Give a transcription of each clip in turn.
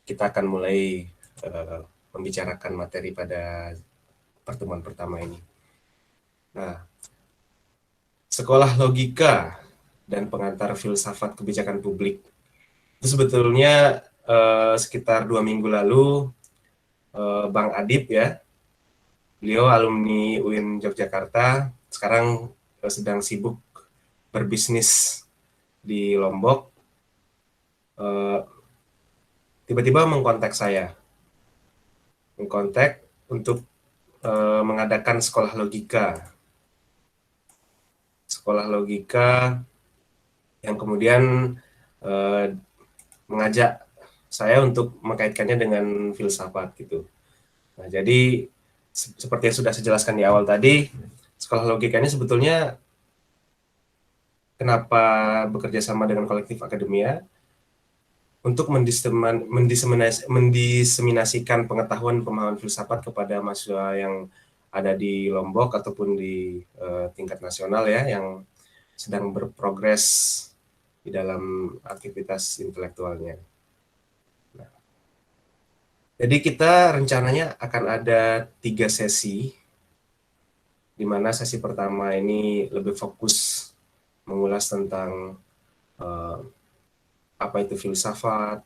kita akan mulai membicarakan materi pada pertemuan pertama ini. Nah, sekolah logika dan pengantar filsafat kebijakan publik. Itu sebetulnya sekitar 2 minggu lalu Bang Adib ya, beliau alumni UIN Yogyakarta, sekarang sedang sibuk berbisnis di Lombok, tiba-tiba mengkontak saya, untuk mengadakan sekolah logika yang kemudian mengajak saya untuk mengkaitkannya dengan filsafat gitu. Nah, jadi seperti yang sudah saya jelaskan di awal tadi, sekolah logika ini sebetulnya kenapa bekerja sama dengan kolektif akademia untuk mendiseminasikan pengetahuan pemahaman filsafat kepada mahasiswa yang ada di Lombok ataupun di tingkat nasional ya, yang sedang berprogres di dalam aktivitas intelektualnya. Nah, jadi kita rencananya akan ada 3 sesi, di mana sesi pertama ini lebih fokus mengulas tentang apa itu filsafat,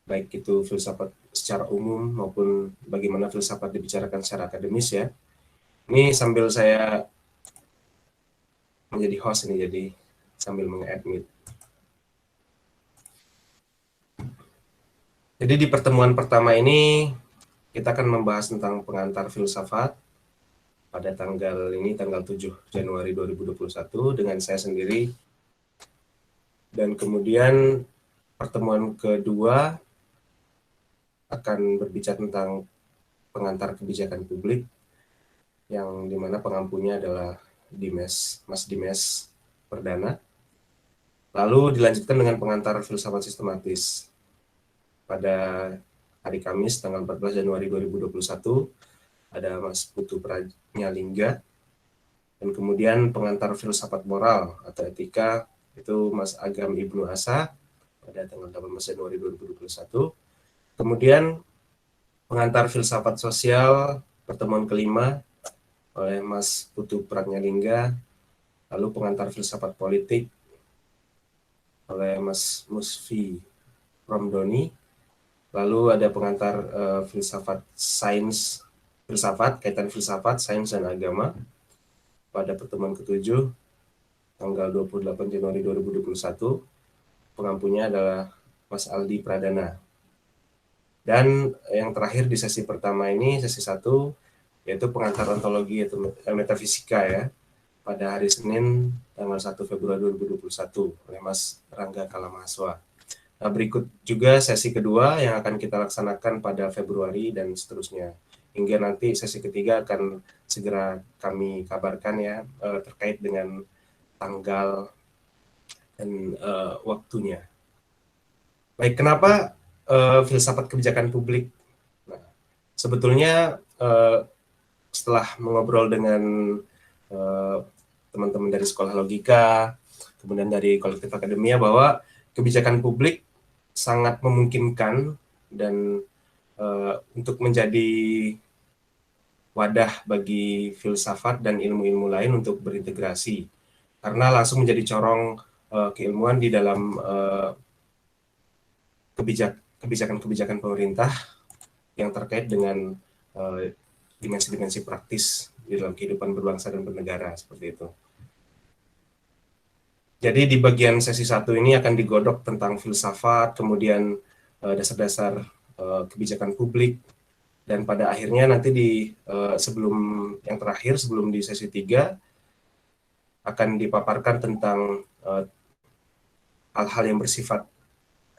baik itu filsafat secara umum maupun bagaimana filsafat dibicarakan secara akademis ya. Ini sambil saya menjadi host ini, jadi sambil meng-admit. Jadi di pertemuan pertama ini kita akan membahas tentang pengantar filsafat pada tanggal 7 Januari 2021 dengan saya sendiri. Dan kemudian pertemuan kedua akan berbicara tentang pengantar kebijakan publik, yang dimana pengampunya adalah Mas Dimes Perdana. Lalu dilanjutkan dengan pengantar filsafat sistematis pada hari Kamis tanggal 14 Januari 2021 ada Mas Putu Pranyalingga, dan kemudian pengantar filsafat moral atau etika itu Mas Agam Ibnu Asa pada tanggal 18 Januari 2021. Kemudian pengantar filsafat sosial pertemuan kelima oleh Mas Putu Pranyalingga, lalu pengantar filsafat politik oleh Mas Musfi Romdoni, lalu ada pengantar kaitan filsafat, sains dan agama pada pertemuan ketujuh tanggal 28 Januari 2021. Pengampunya adalah Mas Aldi Pradana. Dan yang terakhir di sesi pertama ini, sesi 1, yaitu pengantar ontologi atau metafisika ya, pada hari Senin tanggal 1 Februari 2021 oleh Mas Rangga Kalamahaswa. Nah, berikut juga sesi kedua yang akan kita laksanakan pada Februari dan seterusnya. Hingga nanti sesi ketiga akan segera kami kabarkan ya, terkait dengan tanggal dan waktunya. Baik, kenapa filsafat kebijakan publik? Nah, sebetulnya setelah mengobrol dengan teman-teman dari sekolah logika, kemudian dari kolektif akademia, bahwa kebijakan publik sangat memungkinkan dan untuk menjadi wadah bagi filsafat dan ilmu-ilmu lain untuk berintegrasi, karena langsung menjadi corong keilmuan di dalam kebijakan-kebijakan pemerintah yang terkait dengan dimensi-dimensi praktis di dalam kehidupan berbangsa dan bernegara, seperti itu. Jadi di bagian sesi 1 ini akan digodok tentang filsafat, kemudian dasar-dasar kebijakan publik, dan pada akhirnya nanti sebelum di sesi 3 akan dipaparkan tentang hal-hal yang bersifat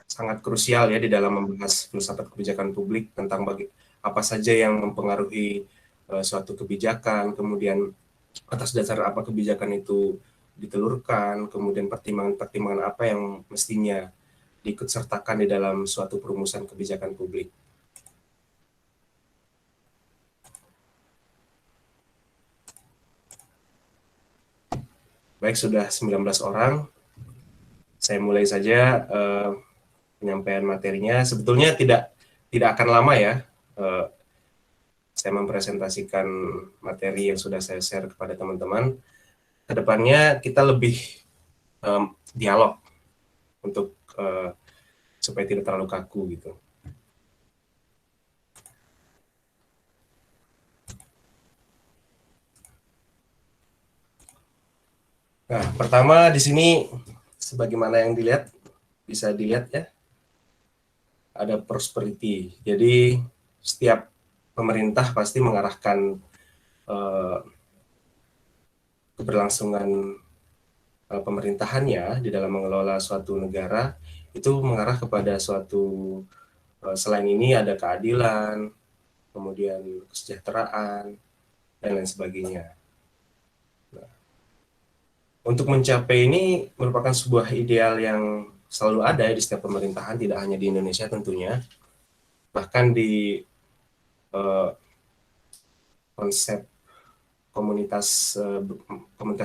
sangat krusial ya di dalam membahas filsafat kebijakan publik, tentang apa saja yang mempengaruhi suatu kebijakan, kemudian atas dasar apa kebijakan itu ditelurkan, kemudian pertimbangan-pertimbangan apa yang mestinya diikutsertakan di dalam suatu perumusan kebijakan publik. Baik, sudah 19 orang. Saya mulai saja penyampaian materinya. Sebetulnya tidak akan lama ya. Saya mempresentasikan materi yang sudah saya share kepada teman-teman. Kedepannya kita lebih dialog untuk supaya tidak terlalu kaku gitu. Nah, pertama di sini sebagaimana yang bisa dilihat ya, ada prosperity. Jadi setiap pemerintah pasti mengarahkan keberlangsungan pemerintahannya di dalam mengelola suatu negara itu mengarah kepada suatu selain ini ada keadilan, kemudian kesejahteraan dan lain sebagainya. Nah, untuk mencapai ini merupakan sebuah ideal yang selalu ada di setiap pemerintahan, tidak hanya di Indonesia tentunya, bahkan di konsep komunitas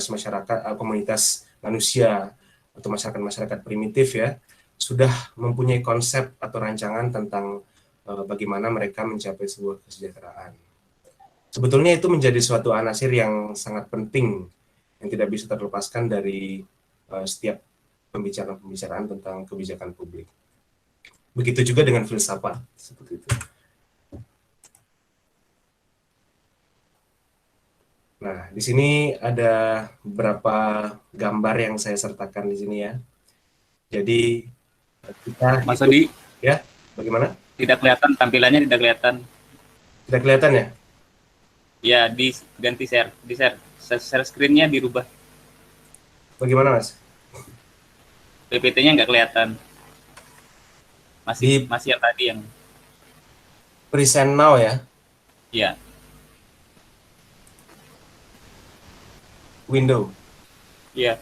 masyarakat, komunitas manusia atau masyarakat primitif ya, sudah mempunyai konsep atau rancangan tentang bagaimana mereka mencapai sebuah kesejahteraan. Sebetulnya itu menjadi suatu anasir yang sangat penting yang tidak bisa terlepaskan dari setiap pembicaraan tentang kebijakan publik. Begitu juga dengan filsafat seperti itu. Nah, di sini ada beberapa gambar yang saya sertakan di sini ya. Jadi kita Mas Odi, ya, bagaimana? tidak kelihatan, tampilannya tidak kelihatan. Tidak kelihatan ya? Ya, diganti share, share screen-nya dirubah. Bagaimana Mas? PPT-nya nggak kelihatan. Masih yang tadi yang present now ya? ya. Window. Ya.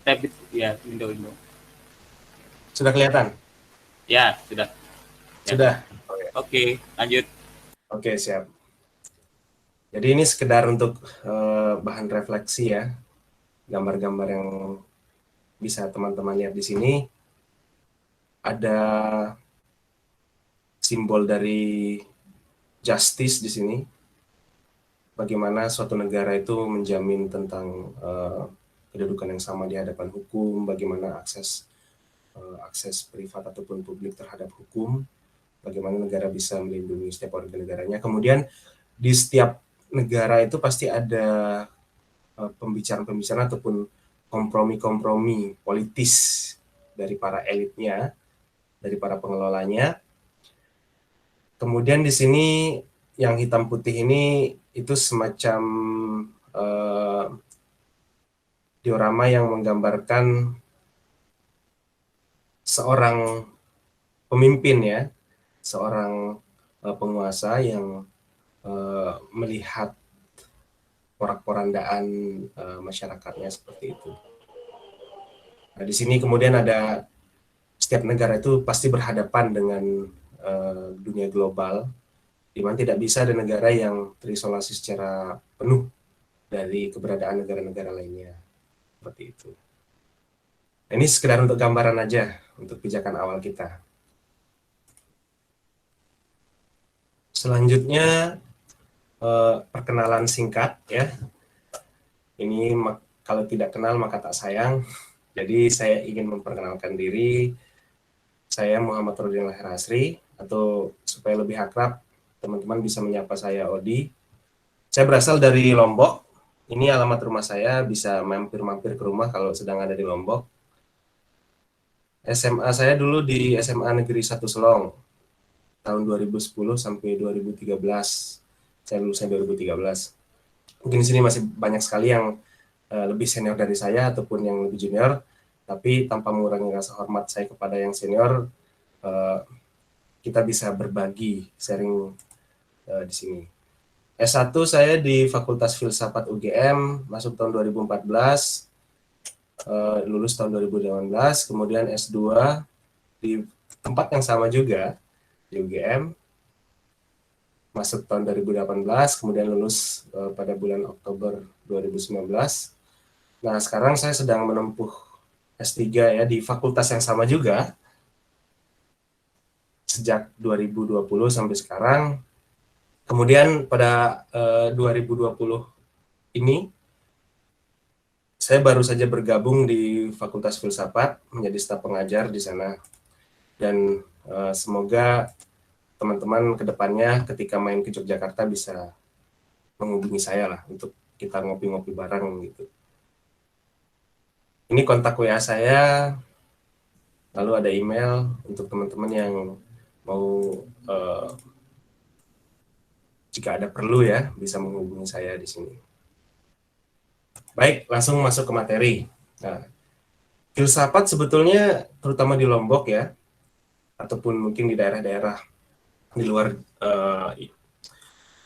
Tab ya, window. Sudah kelihatan? Ya, sudah. Ya. Sudah. Oke, lanjut. Oke, siap. Jadi ini sekedar untuk bahan refleksi ya. Gambar-gambar yang bisa teman-teman lihat di sini. Ada simbol dari justice di sini. Bagaimana suatu negara itu menjamin tentang kedudukan yang sama di hadapan hukum, bagaimana akses privat ataupun publik terhadap hukum, bagaimana negara bisa melindungi setiap warga negaranya. Kemudian di setiap negara itu pasti ada pembicaraan-pembicaraan ataupun kompromi-kompromi politis dari para elitnya, dari para pengelolanya. Kemudian di sini yang hitam putih ini itu semacam diorama yang menggambarkan seorang pemimpin ya, seorang penguasa yang melihat porak-porandaan masyarakatnya seperti itu. Nah, di sini kemudian ada setiap negara itu pasti berhadapan dengan dunia global, di mana tidak bisa ada negara yang terisolasi secara penuh dari keberadaan negara-negara lainnya. Seperti itu. Nah, ini sekedar untuk gambaran aja, untuk pijakan awal kita. Selanjutnya, perkenalan singkat ya. Ini kalau tidak kenal maka tak sayang. Jadi saya ingin memperkenalkan diri. Saya Muhammad Rudin Lahir Asri, atau supaya lebih akrab, teman-teman bisa menyapa saya Odi. Saya berasal dari Lombok. Ini alamat rumah saya, bisa mampir-mampir ke rumah kalau sedang ada di Lombok. SMA saya dulu di SMA Negeri 1 Selong, tahun 2010 sampai 2013. Saya lulusnya 2013. Mungkin di sini masih banyak sekali yang lebih senior dari saya ataupun yang lebih junior, tapi tanpa mengurangi rasa hormat saya kepada yang senior, kita bisa berbagi, sharing di sini. S1 saya di Fakultas Filsafat UGM, masuk tahun 2014, lulus tahun 2018, kemudian S2 di tempat yang sama juga, di UGM, masuk tahun 2018, kemudian lulus pada bulan Oktober 2019. Nah, sekarang saya sedang menempuh S3 ya di fakultas yang sama juga sejak 2020 sampai sekarang. Kemudian pada 2020 ini saya baru saja bergabung di Fakultas Filsafat menjadi staf pengajar di sana, dan semoga teman-teman kedepannya ketika main ke Yogyakarta bisa menghubungi saya lah untuk kita ngopi-ngopi bareng gitu. Ini kontak WA saya, lalu ada email untuk teman-teman yang mau jika ada perlu ya bisa menghubungi saya di sini. Baik, langsung masuk ke materi. Nah, filsafat sebetulnya terutama di Lombok ya, ataupun mungkin di daerah-daerah di luar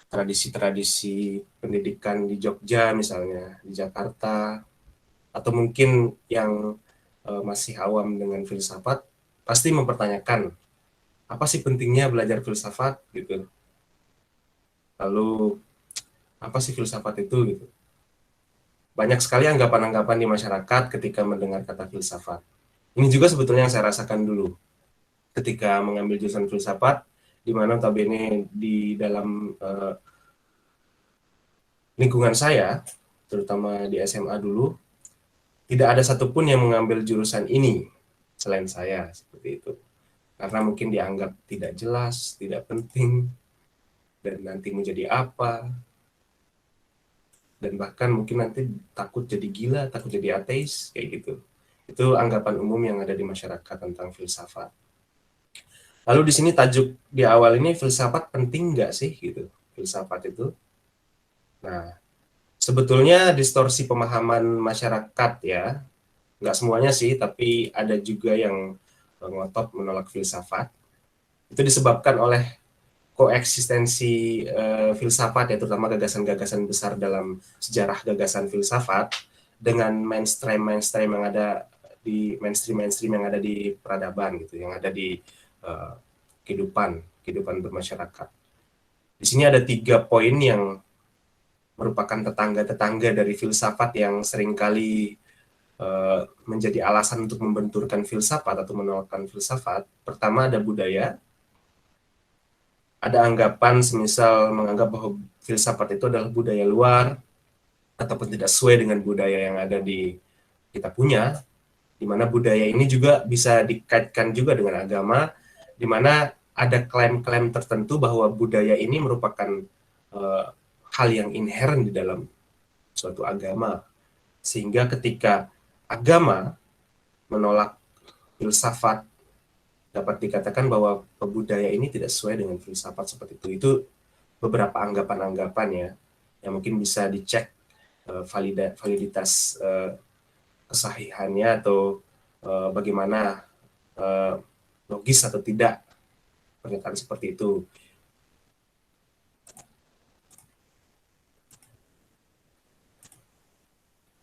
tradisi-tradisi pendidikan di Jogja misalnya, di Jakarta, atau mungkin yang masih awam dengan filsafat, pasti mempertanyakan, apa sih pentingnya belajar filsafat gitu. Lalu, apa sih filsafat itu gitu. Banyak sekali anggapan-anggapan di masyarakat ketika mendengar kata filsafat. Ini juga sebetulnya yang saya rasakan dulu ketika mengambil jurusan filsafat, di mana notabene di dalam lingkungan saya, terutama di SMA dulu, tidak ada satupun yang mengambil jurusan ini selain saya, seperti itu. Karena mungkin dianggap tidak jelas, tidak penting, dan nanti menjadi apa, dan bahkan mungkin nanti takut jadi gila, takut jadi ateis, kayak gitu. Itu anggapan umum yang ada di masyarakat tentang filsafat. Lalu di sini tajuk di awal ini, filsafat penting nggak sih gitu, filsafat itu. Nah, sebetulnya distorsi pemahaman masyarakat ya, nggak semuanya sih, tapi ada juga yang ngotot menolak filsafat. Itu disebabkan oleh koeksistensi filsafat ya, terutama gagasan-gagasan besar dalam sejarah gagasan filsafat dengan mainstream yang ada di mainstream yang ada di peradaban gitu, yang ada di kehidupan bermasyarakat. Di sini ada 3 poin yang merupakan tetangga-tetangga dari filsafat yang seringkali menjadi alasan untuk membenturkan filsafat atau menolakkan filsafat. Pertama ada budaya. Ada anggapan semisal menganggap bahwa filsafat itu adalah budaya luar ataupun tidak sesuai dengan budaya yang ada di kita punya, di mana budaya ini juga bisa dikaitkan juga dengan agama, di mana ada klaim-klaim tertentu bahwa budaya ini merupakan hal yang inherent di dalam suatu agama. Sehingga ketika agama menolak filsafat, dapat dikatakan bahwa budaya ini tidak sesuai dengan filsafat seperti itu. Itu beberapa anggapan-anggapan ya, yang mungkin bisa dicek validitas kesahihannya atau bagaimana logis atau tidak pernyataan seperti itu.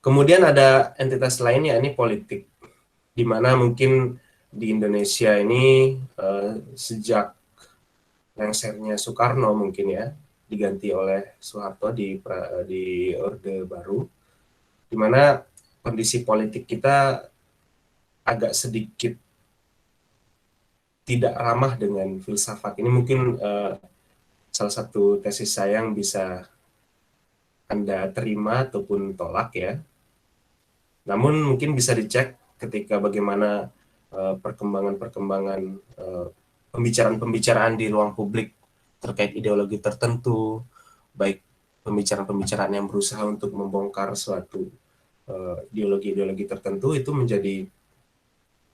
Kemudian ada entitas lainnya, ini politik, di mana mungkin di Indonesia ini sejak lengsernya Soekarno mungkin ya, diganti oleh Soeharto di Orde Baru, di mana kondisi politik kita agak sedikit tidak ramah dengan filsafat. Ini mungkin salah satu tesis saya yang bisa Anda terima ataupun tolak ya. Namun mungkin bisa dicek ketika bagaimana perkembangan-perkembangan pembicaraan-pembicaraan di ruang publik terkait ideologi tertentu, baik pembicaraan-pembicaraan yang berusaha untuk membongkar suatu ideologi-ideologi tertentu, itu menjadi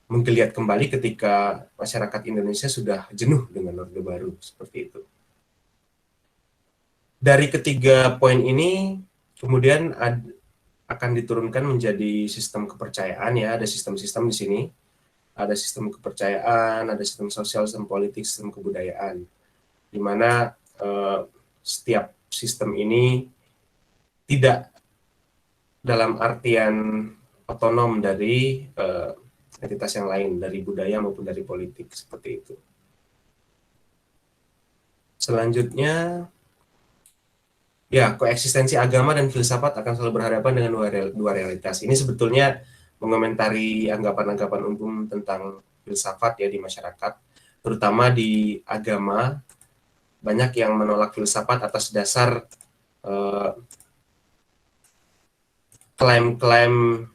menggeliat kembali ketika masyarakat Indonesia sudah jenuh dengan Orde Baru, seperti itu. Dari ketiga poin ini, kemudian akan diturunkan menjadi sistem kepercayaan ya, ada sistem-sistem di sini. Ada sistem kepercayaan, ada sistem sosial, sistem politik, sistem kebudayaan. Di mana setiap sistem ini tidak dalam artian otonom dari entitas yang lain, dari budaya maupun dari politik, seperti itu. Selanjutnya, ya, koeksistensi agama dan filsafat akan selalu berhadapan dengan dua realitas. Ini sebetulnya mengomentari anggapan-anggapan umum tentang filsafat ya di masyarakat, terutama di agama. Banyak yang menolak filsafat atas dasar klaim-klaim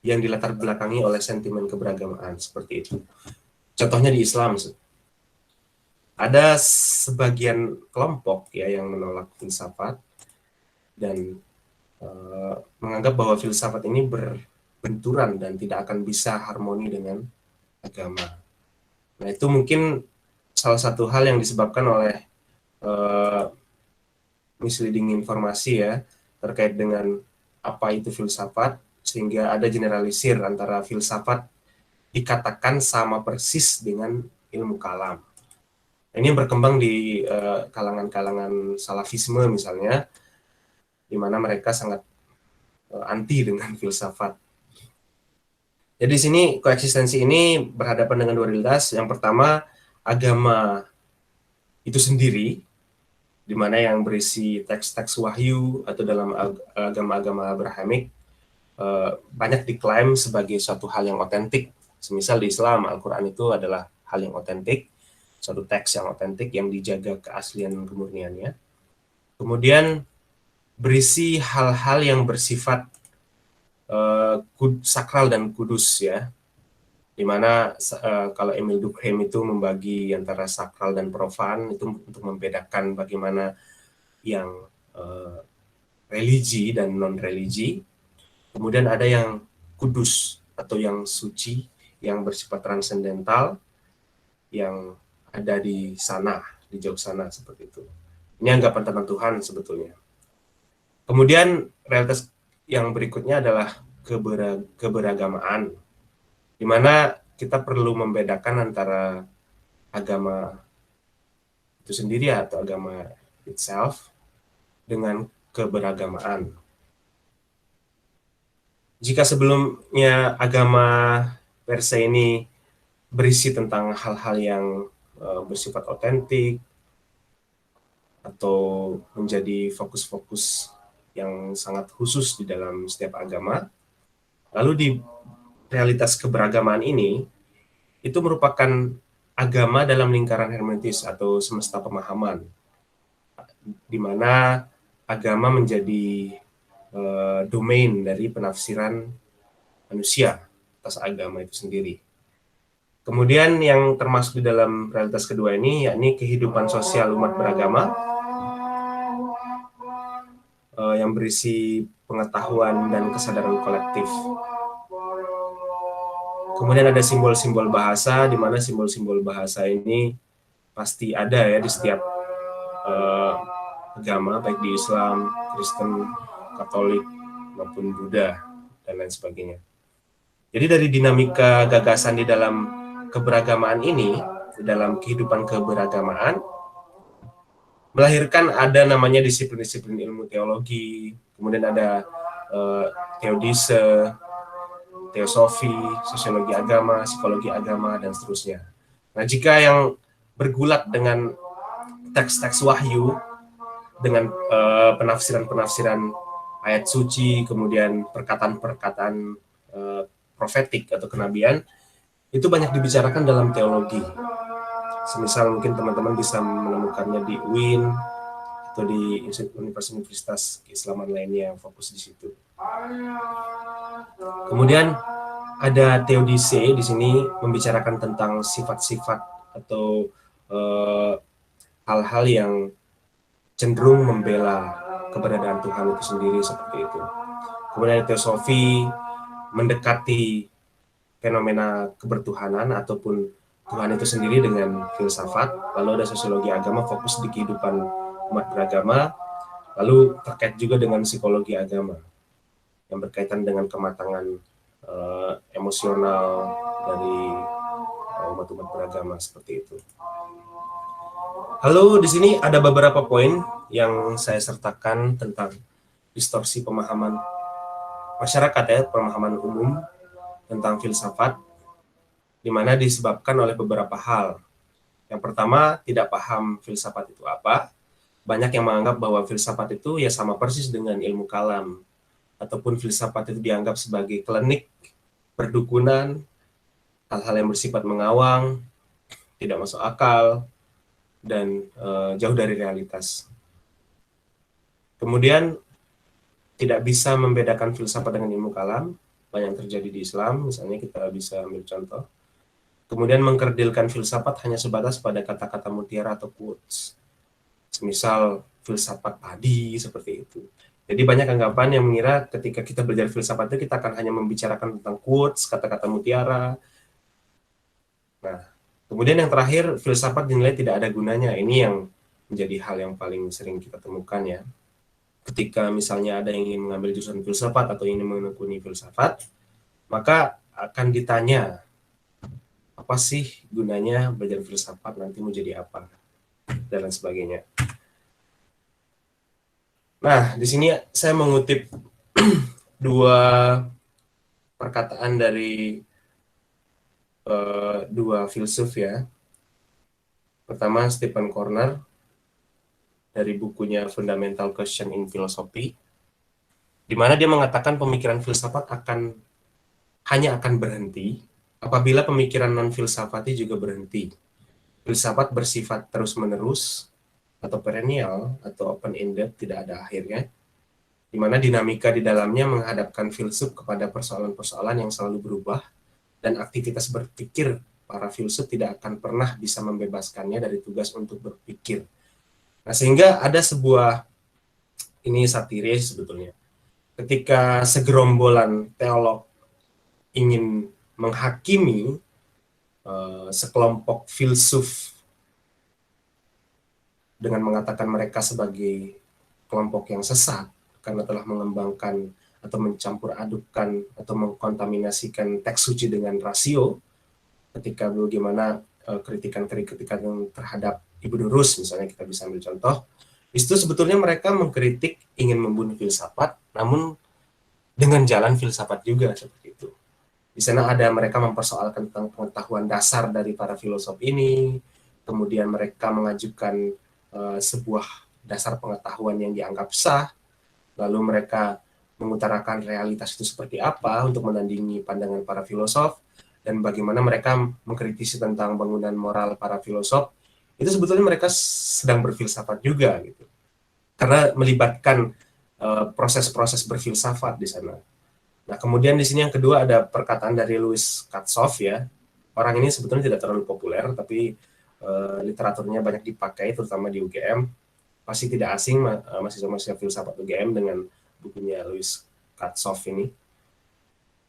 yang dilatar belakangi oleh sentimen keberagamaan seperti itu. Contohnya di Islam, ada sebagian kelompok ya yang menolak filsafat dan menganggap bahwa filsafat ini berbenturan dan tidak akan bisa harmoni dengan agama. Nah, itu mungkin salah satu hal yang disebabkan oleh misleading informasi ya terkait dengan apa itu filsafat, sehingga ada generalisir antara filsafat dikatakan sama persis dengan ilmu kalam. Ini yang berkembang di kalangan-kalangan salafisme misalnya, di mana mereka sangat anti dengan filsafat. Jadi di sini koeksistensi ini berhadapan dengan dua realitas. Yang pertama, agama itu sendiri, di mana yang berisi teks-teks wahyu atau dalam agama-agama Abrahamik banyak diklaim sebagai suatu hal yang otentik. Semisal di Islam, Al-Quran itu adalah hal yang otentik, suatu teks yang otentik yang dijaga keaslian kemurniannya. Kemudian berisi hal-hal yang bersifat sakral dan kudus ya, dimana kalau Emil Durkheim itu membagi antara sakral dan profan itu untuk membedakan bagaimana yang religi dan non religi. Kemudian ada yang kudus atau yang suci, yang bersifat transendental, yang ada di sana, di jauh sana seperti itu. Ini anggapan tentang Tuhan sebetulnya. Kemudian realitas yang berikutnya adalah keberagamaan, di mana kita perlu membedakan antara agama itu sendiri atau agama itself dengan keberagamaan. Jika sebelumnya agama per se ini berisi tentang hal-hal yang bersifat otentik atau menjadi fokus-fokus yang sangat khusus di dalam setiap agama, lalu di realitas keberagamaan ini, itu merupakan agama dalam lingkaran hermeneutis atau semesta pemahaman, di mana agama menjadi domain dari penafsiran manusia atas agama itu sendiri. Kemudian yang termasuk di dalam realitas kedua ini, yakni kehidupan sosial umat beragama, yang berisi pengetahuan dan kesadaran kolektif. Kemudian ada simbol-simbol bahasa, di mana simbol-simbol bahasa ini pasti ada ya di setiap agama, baik di Islam, Kristen, Katolik, maupun Buddha, dan lain sebagainya. Jadi dari dinamika gagasan di dalam keberagamaan ini, di dalam kehidupan keberagamaan, melahirkan ada namanya disiplin-disiplin ilmu teologi, kemudian ada teodise, teosofi, sosiologi agama, psikologi agama, dan seterusnya. Nah, jika yang bergulat dengan teks-teks wahyu, dengan penafsiran-penafsiran ayat suci, kemudian perkataan-perkataan profetik atau kenabian, itu banyak dibicarakan dalam teologi. Semisal mungkin teman-teman bisa menemukannya di UIN atau di universitas keislaman lainnya yang fokus di situ. Kemudian ada teodise di sini membicarakan tentang sifat-sifat atau hal-hal yang cenderung membela keberadaan Tuhan itu sendiri seperti itu. Kemudian ada teosofi mendekati fenomena kebertuhanan ataupun Tuhan itu sendiri dengan filsafat. Lalu ada sosiologi agama fokus di kehidupan umat beragama. Lalu terkait juga dengan psikologi agama yang berkaitan dengan kematangan emosional dari umat-umat beragama seperti itu. Lalu di sini ada beberapa poin yang saya sertakan tentang distorsi pemahaman masyarakat ya, pemahaman umum tentang filsafat, di mana disebabkan oleh beberapa hal. Yang pertama, tidak paham filsafat itu apa. Banyak yang menganggap bahwa filsafat itu ya sama persis dengan ilmu kalam, ataupun filsafat itu dianggap sebagai klinik perdukunan, hal-hal yang bersifat mengawang, tidak masuk akal, dan jauh dari realitas. Kemudian tidak bisa membedakan filsafat dengan ilmu kalam, banyak terjadi di Islam, misalnya kita bisa ambil contoh. Kemudian mengkerdilkan filsafat hanya sebatas pada kata-kata mutiara atau quotes. Misal filsafat padi, seperti itu. Jadi banyak anggapan yang mengira ketika kita belajar filsafat itu kita akan hanya membicarakan tentang quotes, kata-kata mutiara. Nah, kemudian yang terakhir, filsafat dinilai tidak ada gunanya. Ini yang menjadi hal yang paling sering kita temukan ya. Ketika misalnya ada yang ingin mengambil jurusan filsafat atau ingin menekuni filsafat, maka akan ditanya, apa sih gunanya belajar filsafat, nanti mau jadi apa, dan lain sebagainya. Nah, di sini saya mengutip dua perkataan dari dua filsuf ya. Pertama, Stephen Corner dari bukunya Fundamental Question in Philosophy, di mana dia mengatakan pemikiran filsafat hanya akan berhenti apabila pemikiran non-filsafati juga berhenti. Filsafat bersifat terus-menerus, atau perennial, atau open-ended, tidak ada akhirnya, di mana dinamika di dalamnya menghadapkan filsuf kepada persoalan-persoalan yang selalu berubah, dan aktivitas berpikir para filsuf tidak akan pernah bisa membebaskannya dari tugas untuk berpikir. Nah, sehingga ada sebuah, ini satiris sebetulnya, ketika segerombolan teolog ingin menghakimi sekelompok filsuf dengan mengatakan mereka sebagai kelompok yang sesat karena telah mengembangkan atau mencampur adukkan atau mengkontaminasikan teks suci dengan rasio, ketika bagaimana kritikan-kritikan terhadap Ibnu Rus misalnya kita bisa ambil contoh, itu sebetulnya mereka mengkritik ingin membunuh filsafat, namun dengan jalan filsafat juga seperti itu. Di sana ada mereka mempersoalkan tentang pengetahuan dasar dari para filosof ini, kemudian mereka mengajukan sebuah dasar pengetahuan yang dianggap sah, lalu mereka mengutarakan realitas itu seperti apa untuk menandingi pandangan para filosof, dan bagaimana mereka mengkritisi tentang bangunan moral para filosof. Itu sebetulnya mereka sedang berfilsafat juga gitu, karena melibatkan proses-proses berfilsafat di sana. Nah, kemudian di sini yang kedua ada perkataan dari Louis Katzoff ya. Orang ini sebetulnya tidak terlalu populer, tapi literaturnya banyak dipakai, terutama di UGM. Pasti tidak asing mahasiswa-mahasiswa filsafat UGM dengan bukunya Louis Katzoff ini.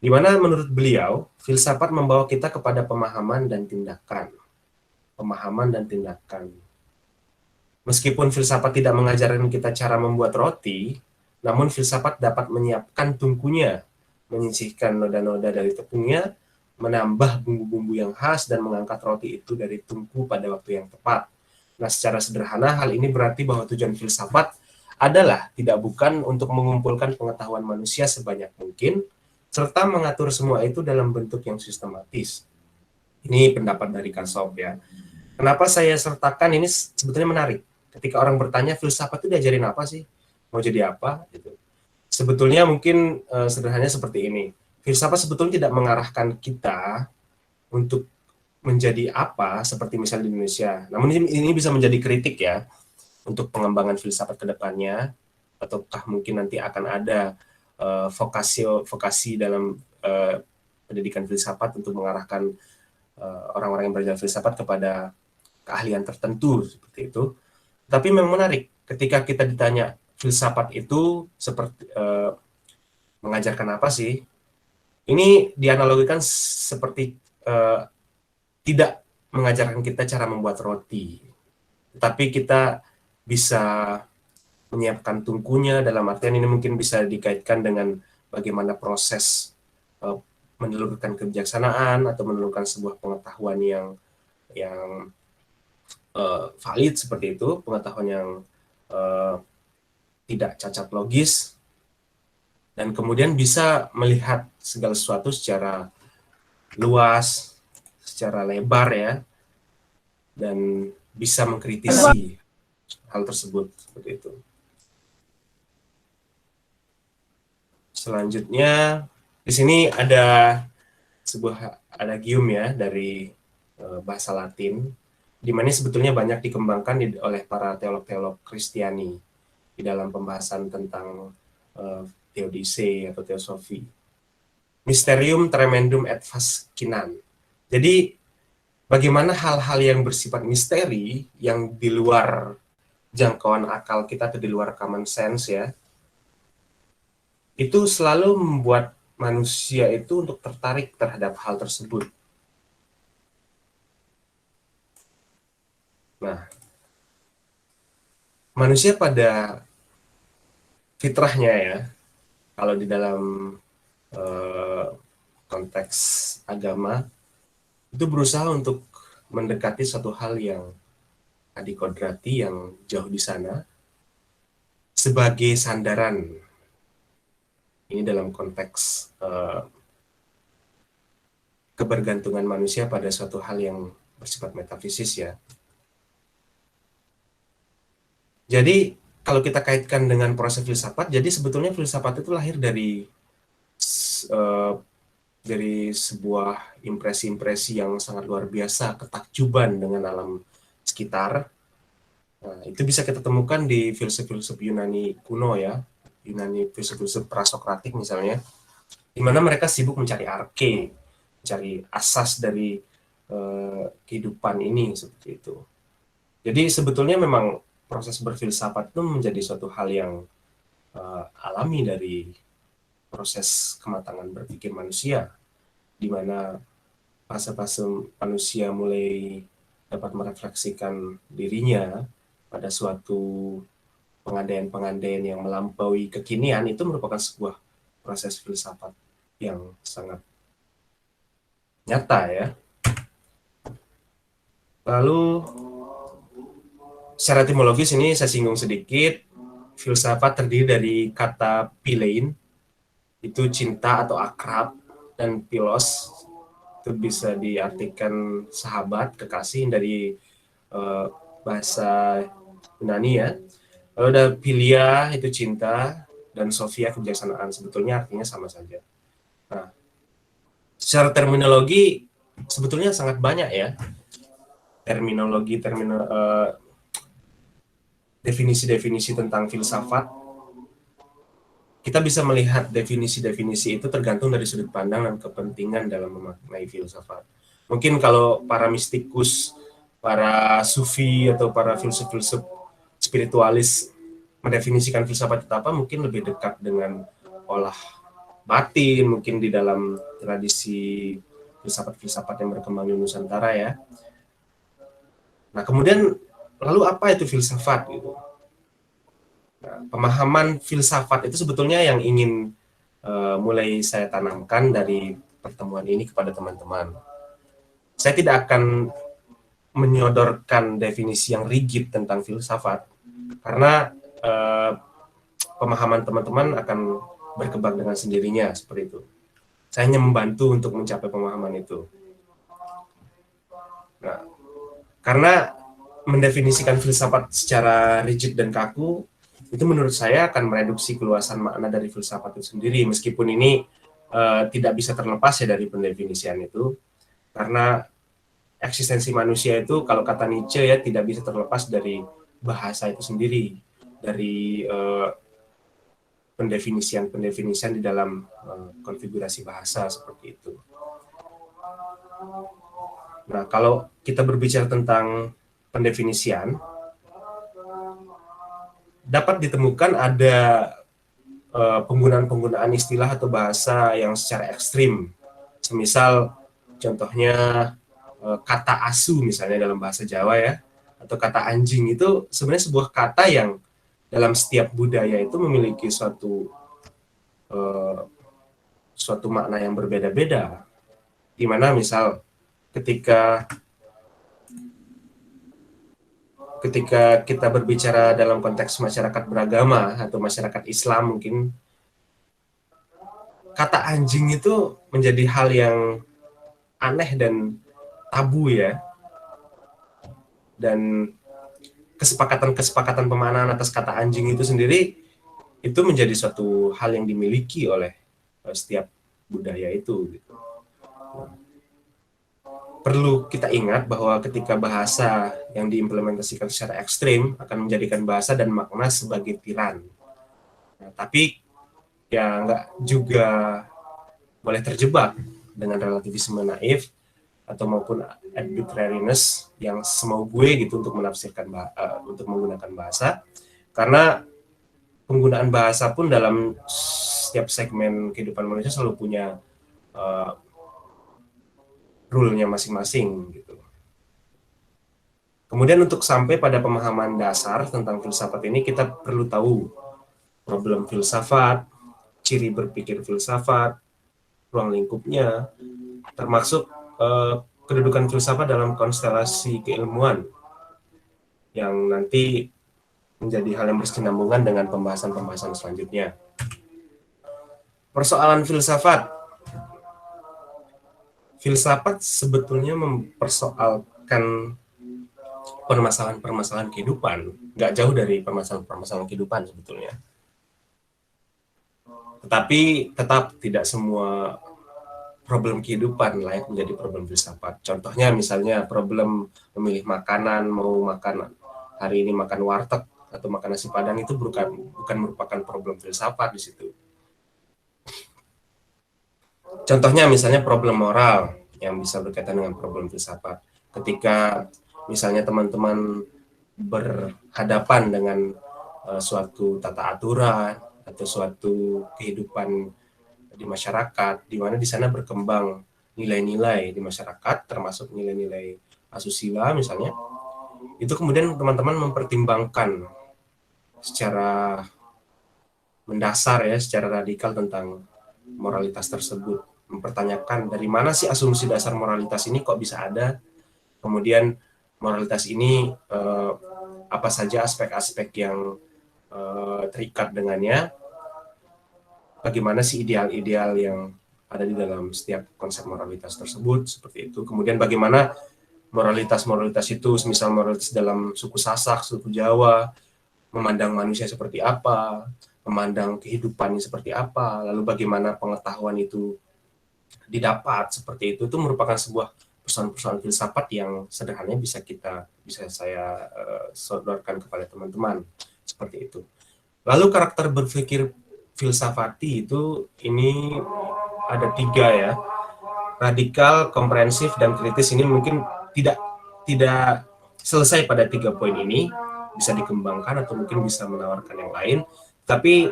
Di mana menurut beliau, filsafat membawa kita kepada pemahaman dan tindakan. Pemahaman dan tindakan. Meskipun filsafat tidak mengajarkan kita cara membuat roti, namun filsafat dapat menyiapkan tungkunya, menyisihkan noda-noda dari tepungnya, menambah bumbu-bumbu yang khas, dan mengangkat roti itu dari tungku pada waktu yang tepat. Nah, secara sederhana, hal ini berarti bahwa tujuan filsafat adalah tidak bukan untuk mengumpulkan pengetahuan manusia sebanyak mungkin, serta mengatur semua itu dalam bentuk yang sistematis. Ini pendapat dari Katzoff ya. Kenapa saya sertakan ini sebetulnya menarik. Ketika orang bertanya, filsafat itu diajarin apa sih? Mau jadi apa? Gitu. Sebetulnya mungkin sederhananya seperti ini. Filsafat sebetulnya tidak mengarahkan kita untuk menjadi apa, seperti misalnya di Indonesia. Namun ini bisa menjadi kritik ya, untuk pengembangan filsafat ke depannya, ataukah mungkin nanti akan ada vokasi dalam pendidikan filsafat untuk mengarahkan orang-orang yang belajar filsafat kepada keahlian tertentu, seperti itu. Tapi memang menarik, ketika kita ditanya filsafat itu seperti mengajarkan apa sih? Ini dianalogikan seperti tidak mengajarkan kita cara membuat roti, tapi kita bisa menyiapkan tungkunya, dalam artian ini mungkin bisa dikaitkan dengan bagaimana proses menelurkan kebijaksanaan atau menelurkan sebuah pengetahuan yang valid seperti itu, pengetahuan yang tidak cacat logis, dan kemudian bisa melihat segala sesuatu secara luas, secara lebar ya, dan bisa mengkritisi hal tersebut seperti itu. Selanjutnya di sini ada sebuah adagium ya dari bahasa Latin, di mana sebetulnya banyak dikembangkan oleh para teolog-teolog Kristiani di dalam pembahasan tentang teodise atau teosofi. Mysterium tremendum et fascinam. Jadi bagaimana hal-hal yang bersifat misteri yang di luar jangkauan akal kita atau di luar common sense ya, itu selalu membuat manusia itu untuk tertarik terhadap hal tersebut. Nah, manusia pada fitrahnya ya, kalau di dalam konteks agama, itu berusaha untuk mendekati suatu hal yang adikodrati, yang jauh di sana, sebagai sandaran. Ini dalam konteks kebergantungan manusia pada suatu hal yang bersifat metafisis ya. Jadi kalau kita kaitkan dengan proses filsafat, jadi sebetulnya filsafat itu lahir dari sebuah impresi-impresi yang sangat luar biasa, ketakjuban dengan alam sekitar. Nah, itu bisa kita temukan di filsuf-filsuf Yunani kuno ya, Yunani filsuf-filsuf prasokratik misalnya, di mana mereka sibuk mencari arke, mencari asas dari kehidupan ini seperti itu. Jadi sebetulnya memang proses berfilsafat itu menjadi suatu hal yang alami dari proses kematangan berpikir manusia, di mana fase-fase manusia mulai dapat merefleksikan dirinya pada suatu pengandaian-pengandaian yang melampaui kekinian, itu merupakan sebuah proses filsafat yang sangat nyata ya. Lalu secara etimologis ini saya singgung sedikit, filsafat terdiri dari kata philein, itu cinta atau akrab, dan philos itu bisa diartikan sahabat, kekasih dari bahasa Yunani ya. Lalu ada philia itu cinta, dan sophia kebijaksanaan, sebetulnya artinya sama saja. Nah, secara terminologi sebetulnya sangat banyak ya definisi-definisi tentang filsafat. Kita bisa melihat definisi-definisi itu tergantung dari sudut pandang dan kepentingan dalam memaknai filsafat. Mungkin kalau para mistikus, para sufi, atau para filsuf-filsuf spiritualis mendefinisikan filsafat itu apa, mungkin lebih dekat dengan olah batin, mungkin di dalam tradisi filsafat-filsafat yang berkembang di Nusantara ya. Nah, kemudian lalu apa itu filsafat gitu? Nah, pemahaman filsafat itu sebetulnya yang ingin mulai saya tanamkan dari pertemuan ini kepada teman-teman. Saya tidak akan menyodorkan definisi yang rigid tentang filsafat, karena pemahaman teman-teman akan berkembang dengan sendirinya seperti itu. Saya hanya membantu untuk mencapai pemahaman itu. Nah, karena mendefinisikan filsafat secara rigid dan kaku, itu menurut saya akan mereduksi keluasan makna dari filsafat itu sendiri, meskipun ini tidak bisa terlepas ya dari pendefinisian itu, karena eksistensi manusia itu, kalau kata Nietzsche ya, tidak bisa terlepas dari bahasa itu sendiri, dari pendefinisian di dalam konfigurasi bahasa seperti itu. Nah, kalau kita berbicara tentang pendefinisian, dapat ditemukan ada penggunaan-penggunaan istilah atau bahasa yang secara ekstrim. Semisal contohnya kata asu misalnya dalam bahasa Jawa ya, atau kata anjing, itu sebenarnya sebuah kata yang dalam setiap budaya itu memiliki suatu makna yang berbeda-beda. Di mana misal ketika kita berbicara dalam konteks masyarakat beragama atau masyarakat Islam, mungkin kata anjing itu menjadi hal yang aneh dan tabu ya. Dan kesepakatan pemaknaan atas kata anjing itu sendiri itu menjadi suatu hal yang dimiliki oleh setiap budaya itu gitu. Perlu kita ingat bahwa ketika bahasa yang diimplementasikan secara ekstrim akan menjadikan bahasa dan makna sebagai tiran. Nah, tapi ya nggak juga boleh terjebak dengan relativisme naif atau maupun arbitrariness yang semau gue gitu untuk menafsirkan untuk menggunakan bahasa, karena penggunaan bahasa pun dalam setiap segmen kehidupan manusia selalu punya rule-nya masing-masing gitu. Kemudian untuk sampai pada pemahaman dasar tentang filsafat ini, kita perlu tahu problem filsafat, ciri berpikir filsafat, ruang lingkupnya, termasuk kedudukan filsafat dalam konstelasi keilmuan yang nanti menjadi hal yang berkesinambungan dengan pembahasan-pembahasan selanjutnya. Persoalan filsafat. Filsafat sebetulnya mempersoalkan permasalahan-permasalahan kehidupan, nggak jauh dari permasalahan-permasalahan kehidupan sebetulnya. Tetapi tetap tidak semua problem kehidupan layak menjadi problem filsafat. Contohnya misalnya problem memilih makanan, mau makan hari ini makan warteg atau makan nasi padang, itu bukan merupakan problem filsafat di situ. Contohnya misalnya problem moral yang bisa berkaitan dengan problem filsafat. Ketika misalnya teman-teman berhadapan dengan suatu tata aturan atau suatu kehidupan di masyarakat, di mana di sana berkembang nilai-nilai di masyarakat, termasuk nilai-nilai asusila misalnya, itu kemudian teman-teman mempertimbangkan secara mendasar ya, secara radikal tentang moralitas tersebut, mempertanyakan dari mana sih asumsi dasar moralitas ini kok bisa ada, kemudian moralitas ini apa saja aspek-aspek yang terikat dengannya, bagaimana sih ideal-ideal yang ada di dalam setiap konsep moralitas tersebut, seperti itu. Kemudian bagaimana moralitas-moralitas itu, misal moralitas dalam suku Sasak, suku Jawa, memandang manusia seperti apa, memandang kehidupannya seperti apa, lalu bagaimana pengetahuan itu didapat, seperti itu merupakan sebuah persoalan-persoalan filsafat yang sederhananya bisa saya sodorkan kepada teman-teman, seperti itu. Lalu karakter berpikir filsafati itu ini ada 3 ya, radikal, komprehensif, dan kritis. Ini mungkin tidak selesai pada 3 poin ini, bisa dikembangkan atau mungkin bisa menawarkan yang lain, tapi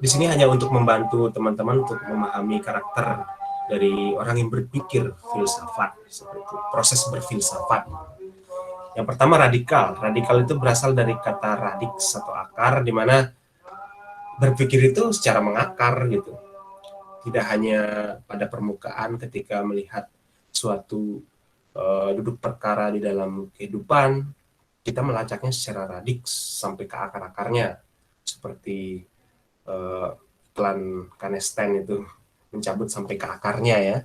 di sini hanya untuk membantu teman-teman untuk memahami karakter dari orang yang berpikir filsafat, seperti itu, proses berfilsafat. Yang pertama radikal. Radikal itu berasal dari kata radix atau akar, di mana berpikir itu secara mengakar gitu. Tidak hanya pada permukaan ketika melihat suatu duduk perkara di dalam kehidupan, kita melacaknya secara radix sampai ke akar-akarnya, seperti iklan Canesten itu mencabut sampai ke akarnya ya.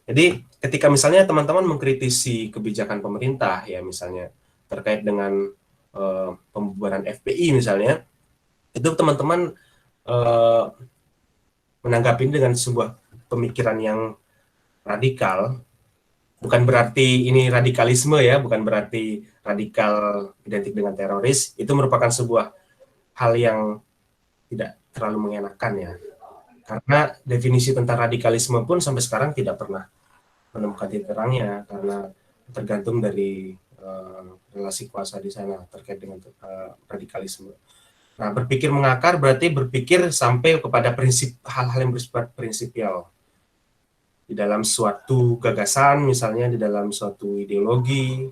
Jadi ketika misalnya teman-teman mengkritisi kebijakan pemerintah ya, misalnya terkait dengan pembubaran FPI misalnya, itu teman-teman menanggapi dengan sebuah pemikiran yang radikal. Bukan berarti ini radikalisme ya, bukan berarti radikal identik dengan teroris. Itu merupakan sebuah hal yang tidak terlalu mengenakan ya. Karena definisi tentang radikalisme pun sampai sekarang tidak pernah menemukan titik terangnya, karena tergantung dari relasi kuasa di sana terkait dengan radikalisme. Nah, berpikir mengakar berarti berpikir sampai kepada prinsip, hal-hal yang bersifat prinsipial di dalam suatu gagasan, misalnya di dalam suatu ideologi.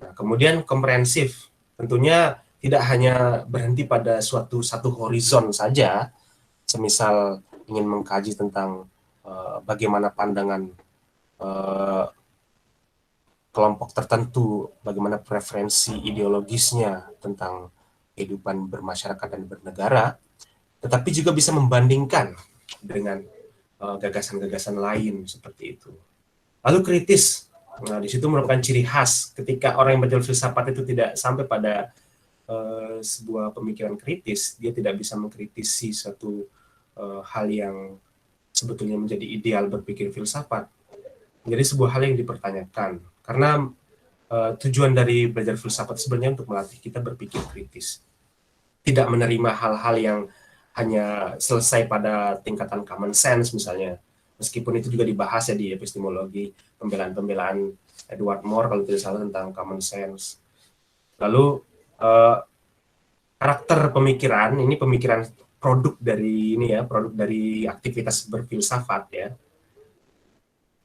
Nah, kemudian komprehensif, tentunya tidak hanya berhenti pada satu horizon saja, semisal ingin mengkaji tentang bagaimana pandangan kelompok tertentu, bagaimana preferensi ideologisnya tentang kehidupan bermasyarakat dan bernegara, tetapi juga bisa membandingkan dengan gagasan-gagasan lain seperti itu. Lalu kritis, nah di situ merupakan ciri khas ketika orang yang berfilsafat itu tidak sampai pada sebuah pemikiran kritis, dia tidak bisa mengkritisi suatu hal yang sebetulnya menjadi ideal berpikir filsafat. Jadi sebuah hal yang dipertanyakan. Karena tujuan dari belajar filsafat sebenarnya untuk melatih kita berpikir kritis. Tidak menerima hal-hal yang hanya selesai pada tingkatan common sense misalnya. Meskipun itu juga dibahas ya di epistemologi, pembelaan-pembelaan Edward Moore kalau tidak salah tentang common sense. Lalu karakter pemikiran, ini pemikiran produk dari ini ya, produk dari aktivitas berfilsafat ya.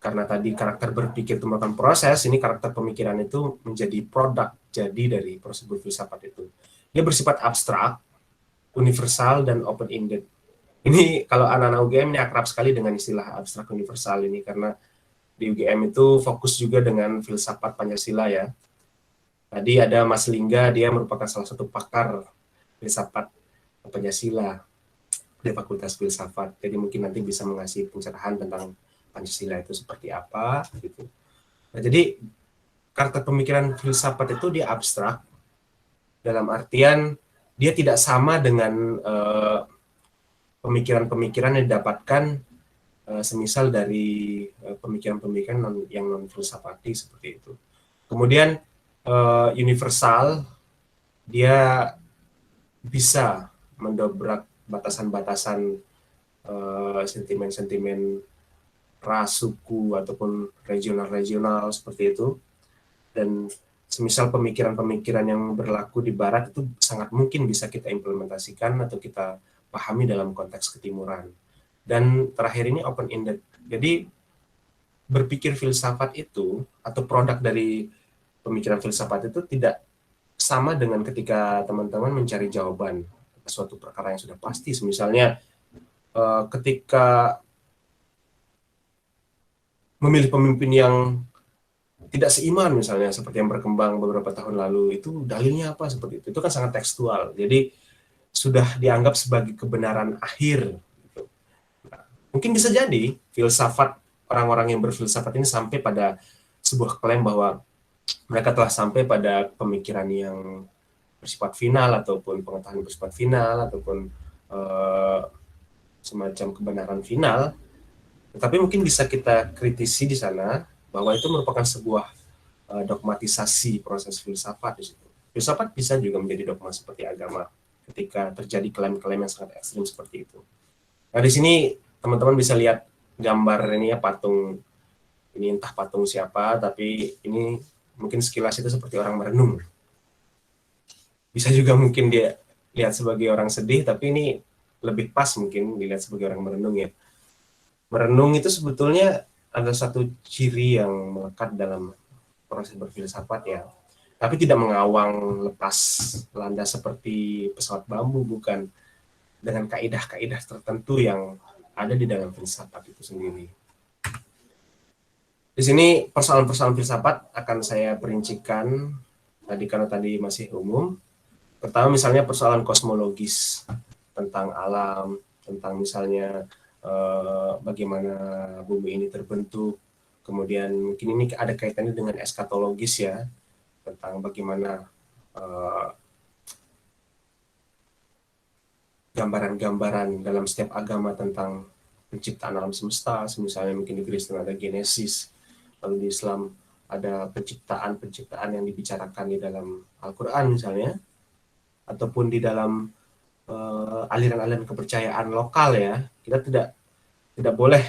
Karena tadi karakter berpikir itu merupakan proses, ini karakter pemikiran itu menjadi produk jadi dari proses berfilsafat itu. Dia bersifat abstrak, universal, dan open-ended. Ini kalau anak-anak UGM ini akrab sekali dengan istilah abstrak universal ini, karena di UGM itu fokus juga dengan filsafat Pancasila ya. Tadi ada Mas Lingga, dia merupakan salah satu pakar filsafat Pancasila di Fakultas Filsafat. Jadi mungkin nanti bisa mengasih pencerahan tentang Pancasila itu seperti apa gitu. Nah, jadi karakter pemikiran filsafat itu dia abstrak dalam artian dia tidak sama dengan pemikiran-pemikiran yang didapatkan semisal dari pemikiran-pemikiran yang non filsafati seperti itu. Kemudian universal, dia bisa mendobrak batasan-batasan sentimen-sentimen ras, suku, ataupun regional-regional seperti itu. Dan semisal pemikiran-pemikiran yang berlaku di barat itu sangat mungkin bisa kita implementasikan atau kita pahami dalam konteks ketimuran. Dan terakhir ini open-ended. Jadi berpikir filsafat itu atau produk dari pemikiran filsafat itu tidak sama dengan ketika teman-teman mencari jawaban atas suatu perkara yang sudah pasti. Misalnya ketika memilih pemimpin yang tidak seiman misalnya seperti yang berkembang beberapa tahun lalu, itu dalilnya apa seperti itu kan sangat tekstual, jadi sudah dianggap sebagai kebenaran akhir gitu. Nah, mungkin bisa jadi filsafat orang-orang yang berfilsafat ini sampai pada sebuah klaim bahwa mereka telah sampai pada pemikiran yang bersifat final ataupun pengetahuan bersifat final ataupun semacam kebenaran final. Tetapi mungkin bisa kita kritisi di sana bahwa itu merupakan sebuah dogmatisasi proses filsafat di situ. Filsafat bisa juga menjadi dogma seperti agama ketika terjadi klaim-klaim yang sangat ekstrim seperti itu. Nah, di sini teman-teman bisa lihat gambar ini ya, patung ini, entah patung siapa, tapi ini mungkin sekilas itu seperti orang merenung. Bisa juga mungkin dia lihat sebagai orang sedih, tapi ini lebih pas mungkin dilihat sebagai orang merenung ya. Merenung itu sebetulnya ada satu ciri yang melekat dalam proses berfilsafat ya, tapi tidak mengawang lepas landas seperti pesawat bambu, bukan, dengan kaidah-kaidah tertentu yang ada di dalam filsafat itu sendiri. Di sini persoalan-persoalan filsafat akan saya perincikan tadi karena tadi masih umum. Pertama misalnya persoalan kosmologis tentang alam, tentang misalnya bagaimana bumi ini terbentuk. Kemudian mungkin ini ada kaitannya dengan eskatologis ya, tentang bagaimana gambaran-gambaran dalam setiap agama tentang penciptaan alam semesta. Misalnya mungkin di Kristen ada Genesis, lalu di Islam ada penciptaan-penciptaan yang dibicarakan di dalam Al-Quran misalnya, ataupun di dalam aliran-aliran kepercayaan lokal ya. Kita tidak boleh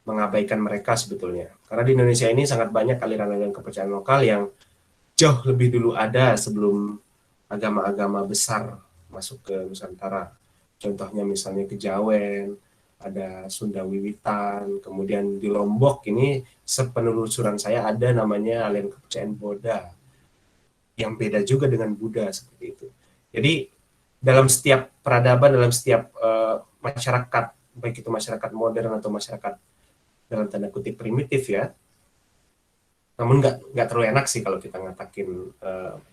mengabaikan mereka sebetulnya. Karena di Indonesia ini sangat banyak aliran-aliran kepercayaan lokal yang jauh lebih dulu ada sebelum agama-agama besar masuk ke Nusantara. Contohnya misalnya Kejawen, ada Sunda Wiwitan, kemudian di Lombok ini sepenelusuran saya ada namanya aliran kepercayaan Buddha, yang beda juga dengan Buddha seperti itu. Jadi dalam setiap peradaban, dalam setiap masyarakat, baik itu masyarakat modern atau masyarakat dalam tanda kutip primitif ya, namun nggak terlalu enak sih kalau kita ngatakin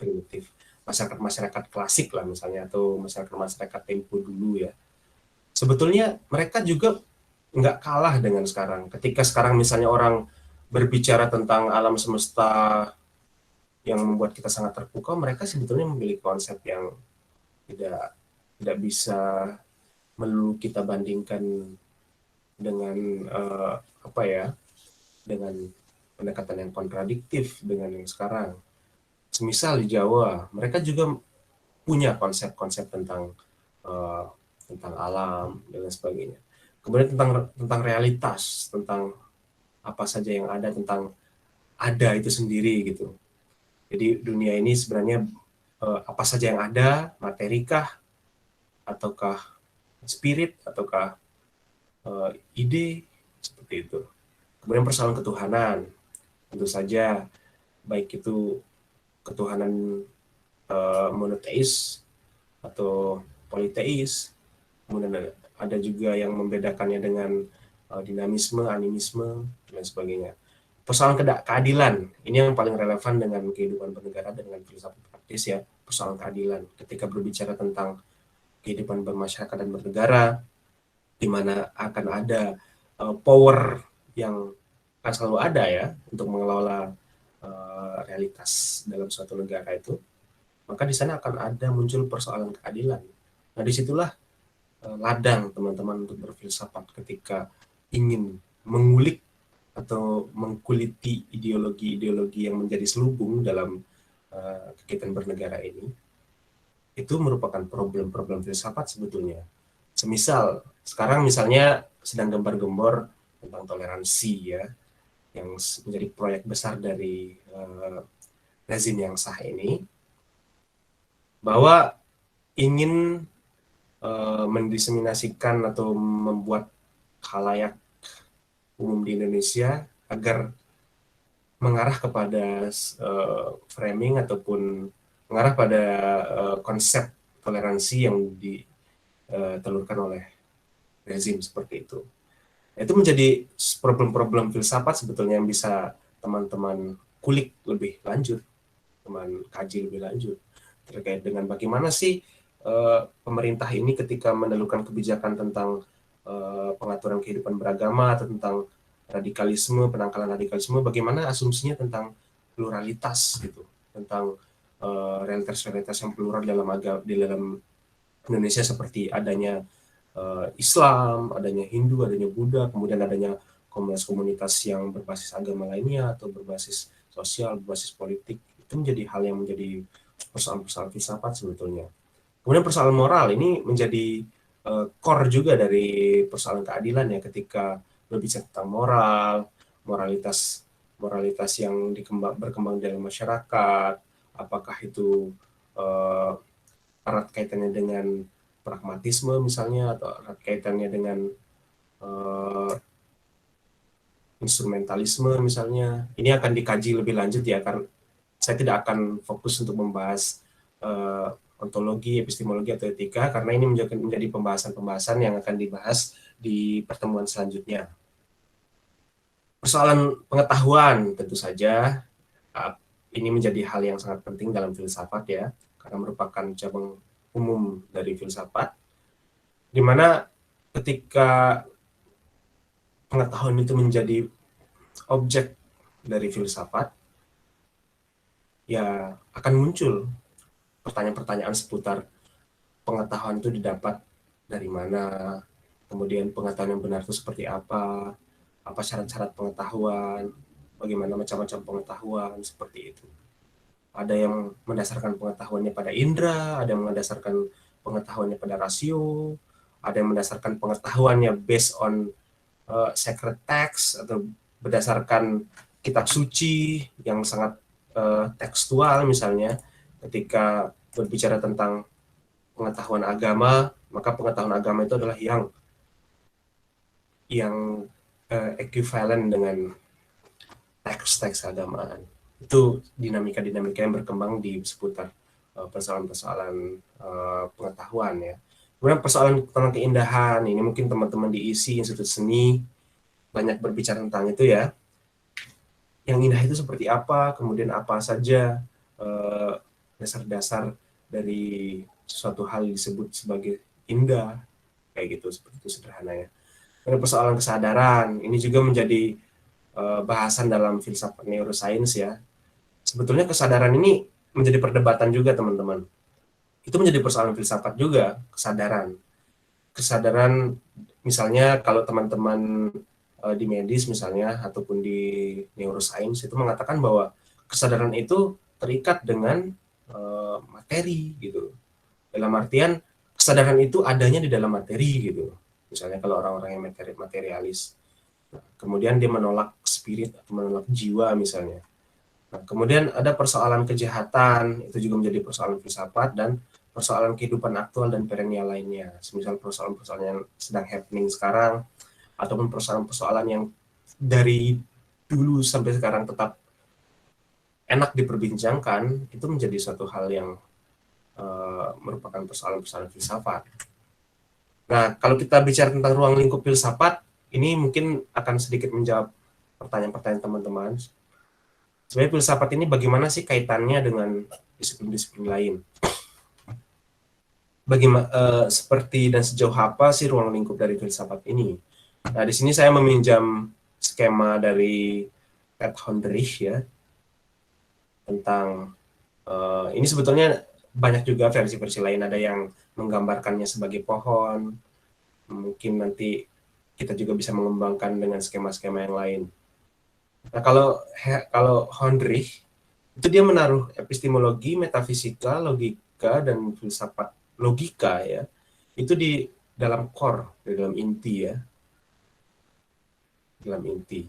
primitif, masyarakat klasik lah misalnya, atau masyarakat tempo dulu ya, sebetulnya mereka juga nggak kalah dengan sekarang. Ketika sekarang misalnya orang berbicara tentang alam semesta yang membuat kita sangat terpukau, mereka sebetulnya memiliki konsep yang tidak bisa melulu kita bandingkan dengan apa ya, dengan pendekatan yang kontradiktif dengan yang sekarang. Semisal di Jawa, mereka juga punya konsep-konsep tentang tentang alam dan lain sebagainya. Kemudian tentang realitas, tentang apa saja yang ada, tentang ada itu sendiri gitu. Jadi dunia ini sebenarnya apa saja yang ada, materikah, ataukah spirit, ataukah ide, seperti itu. Kemudian persoalan ketuhanan, tentu saja baik itu ketuhanan monoteis atau politeis, kemudian ada juga yang membedakannya dengan dinamisme, animisme, dan sebagainya. Persoalan keadilan, ini yang paling relevan dengan kehidupan bernegara dengan filsafat praktis ya, persoalan keadilan. Ketika berbicara tentang kehidupan bermasyarakat dan bernegara, di mana akan ada power yang akan selalu ada ya untuk mengelola realitas dalam suatu negara itu, maka di sana akan ada muncul persoalan keadilan. Nah, disitulah ladang teman-teman untuk berfilsafat ketika ingin mengulik atau mengkuliti ideologi-ideologi yang menjadi selubung dalam kegiatan bernegara ini. Itu merupakan problem-problem filsafat sebetulnya. Semisal, sekarang misalnya sedang gembar-gembor tentang toleransi ya, yang menjadi proyek besar dari rezim yang sah ini, bahwa ingin mendiseminasikan atau membuat khalayak umum di Indonesia agar mengarah kepada framing ataupun mengarah pada konsep toleransi yang ditelurkan oleh rezim seperti itu. Itu menjadi problem-problem filsafat sebetulnya yang bisa teman-teman kulik lebih lanjut, teman kaji lebih lanjut terkait dengan bagaimana sih pemerintah ini ketika menelurkan kebijakan tentang pengaturan kehidupan beragama atau tentang radikalisme, penangkalan radikalisme, bagaimana asumsinya tentang pluralitas gitu, tentang realitas-realitas yang plural di dalam Indonesia seperti adanya Islam, adanya Hindu, adanya Buddha, kemudian adanya komunitas-komunitas yang berbasis agama lainnya atau berbasis sosial, berbasis politik. Itu menjadi hal yang menjadi persoalan-persoalan filsafat sebetulnya. Kemudian persoalan moral ini menjadi core juga dari persoalan keadilan ya, ketika berbicara tentang moralitas yang berkembang dalam masyarakat, apakah itu erat kaitannya dengan pragmatisme misalnya, atau erat kaitannya dengan instrumentalisme misalnya. Ini akan dikaji lebih lanjut ya, karena saya tidak akan fokus untuk membahas ontologi, epistemologi, atau etika, karena ini menjadi pembahasan-pembahasan yang akan dibahas di pertemuan selanjutnya. Persoalan pengetahuan tentu saja ini menjadi hal yang sangat penting dalam filsafat ya, karena merupakan cabang umum dari filsafat, di mana ketika pengetahuan itu menjadi objek dari filsafat, ya akan muncul pertanyaan-pertanyaan seputar pengetahuan itu didapat dari mana, kemudian pengetahuan yang benar itu seperti apa syarat-syarat pengetahuan, bagaimana macam-macam pengetahuan, seperti itu. Ada yang mendasarkan pengetahuannya pada indera, ada yang mendasarkan pengetahuannya pada rasio, ada yang mendasarkan pengetahuannya based on sacred text, atau berdasarkan kitab suci yang sangat tekstual misalnya. Ketika berbicara tentang pengetahuan agama, maka pengetahuan agama itu adalah yang equivalent dengan teks-teks keagamaan. Itu dinamika-dinamika yang berkembang di seputar persoalan-persoalan pengetahuan ya. Kemudian persoalan tentang keindahan, ini mungkin teman-teman di ISI, Institut Seni, banyak berbicara tentang itu ya. Yang indah itu seperti apa, kemudian apa saja dasar-dasar dari suatu hal disebut sebagai indah, kayak gitu, seperti itu sederhananya. Kemudian persoalan kesadaran, ini juga menjadi bahasan dalam filsafat neuroscience ya. Sebetulnya kesadaran ini menjadi perdebatan juga teman-teman. Itu menjadi persoalan filsafat juga, kesadaran. Kesadaran misalnya kalau teman-teman di medis misalnya ataupun di neuroscience itu mengatakan bahwa kesadaran itu terikat dengan materi gitu. Dalam artian kesadaran itu adanya di dalam materi gitu. Misalnya kalau orang-orang yang materialis. Nah, kemudian dia menolak spirit atau menolak jiwa misalnya. Nah, kemudian ada persoalan kejahatan, itu juga menjadi persoalan filsafat, dan persoalan kehidupan aktual dan perennial lainnya. Semisal persoalan-persoalan yang sedang happening sekarang, ataupun persoalan-persoalan yang dari dulu sampai sekarang tetap enak diperbincangkan, itu menjadi suatu hal yang merupakan persoalan-persoalan filsafat. Nah, kalau kita bicara tentang ruang lingkup filsafat, ini mungkin akan sedikit menjawab pertanyaan-pertanyaan teman-teman. Sebenarnya filsafat ini bagaimana sih kaitannya dengan disiplin-disiplin lain? Seperti dan sejauh apa sih ruang lingkup dari filsafat ini? Nah, di sini saya meminjam skema dari Ed Hondrich ya, tentang ini sebetulnya banyak juga versi-versi lain, ada yang menggambarkannya sebagai pohon, mungkin nanti kita juga bisa mengembangkan dengan skema-skema yang lain. Nah, kalau Hondrich itu dia menaruh epistemologi, metafisika, logika, dan filsafat logika ya, itu di dalam core, di dalam inti ya, dalam inti.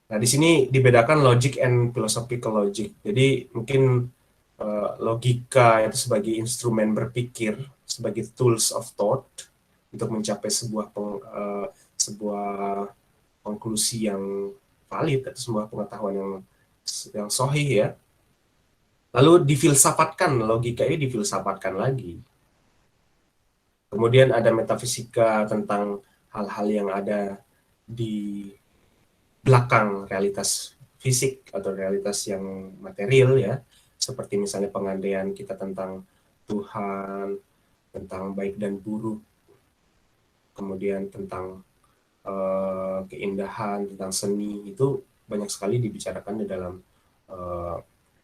Nah, di sini dibedakan logic and philosophical logic. Jadi mungkin logika itu sebagai instrumen berpikir, sebagai tools of thought untuk mencapai sebuah konklusi yang valid atau sebuah pengetahuan yang sahih ya. Lalu difilsafatkan, logika ini difilsafatkan lagi. Kemudian ada metafisika tentang hal-hal yang ada di belakang realitas fisik atau realitas yang material ya, seperti misalnya pengandaian kita tentang Tuhan, tentang baik dan buruk, kemudian tentang keindahan, tentang seni, itu banyak sekali dibicarakan di dalam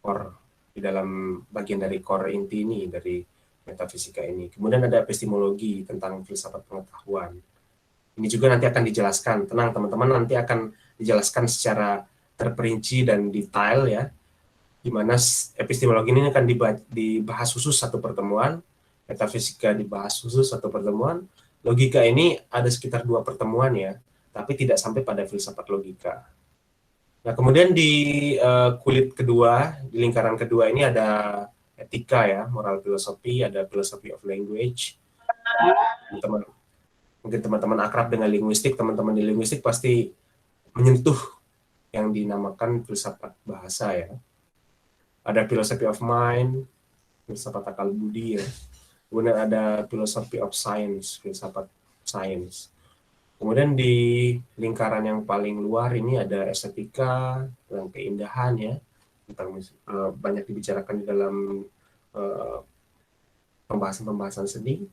core, di dalam bagian dari core inti ini, dari metafisika ini. Kemudian ada epistemologi tentang filsafat pengetahuan. Ini juga nanti akan dijelaskan, tenang teman-teman, nanti akan dijelaskan secara terperinci dan detail ya, di mana epistemologi ini akan dibahas khusus satu pertemuan, metafisika dibahas khusus satu pertemuan, logika ini ada sekitar 2 pertemuan ya, tapi tidak sampai pada filsafat logika. Nah, kemudian di kulit kedua, di lingkaran kedua ini ada etika ya, moral filosofi, ada philosophy of language. Mungkin teman-teman akrab dengan linguistik, teman-teman di linguistik pasti menyentuh yang dinamakan filsafat bahasa ya. Ada philosophy of mind, filsafat akal budi ya. Kemudian ada philosophy of science, filsafat sains. Kemudian di lingkaran yang paling luar ini ada estetika, tentang keindahan ya, tentang banyak dibicarakan di dalam pembahasan-pembahasan seni.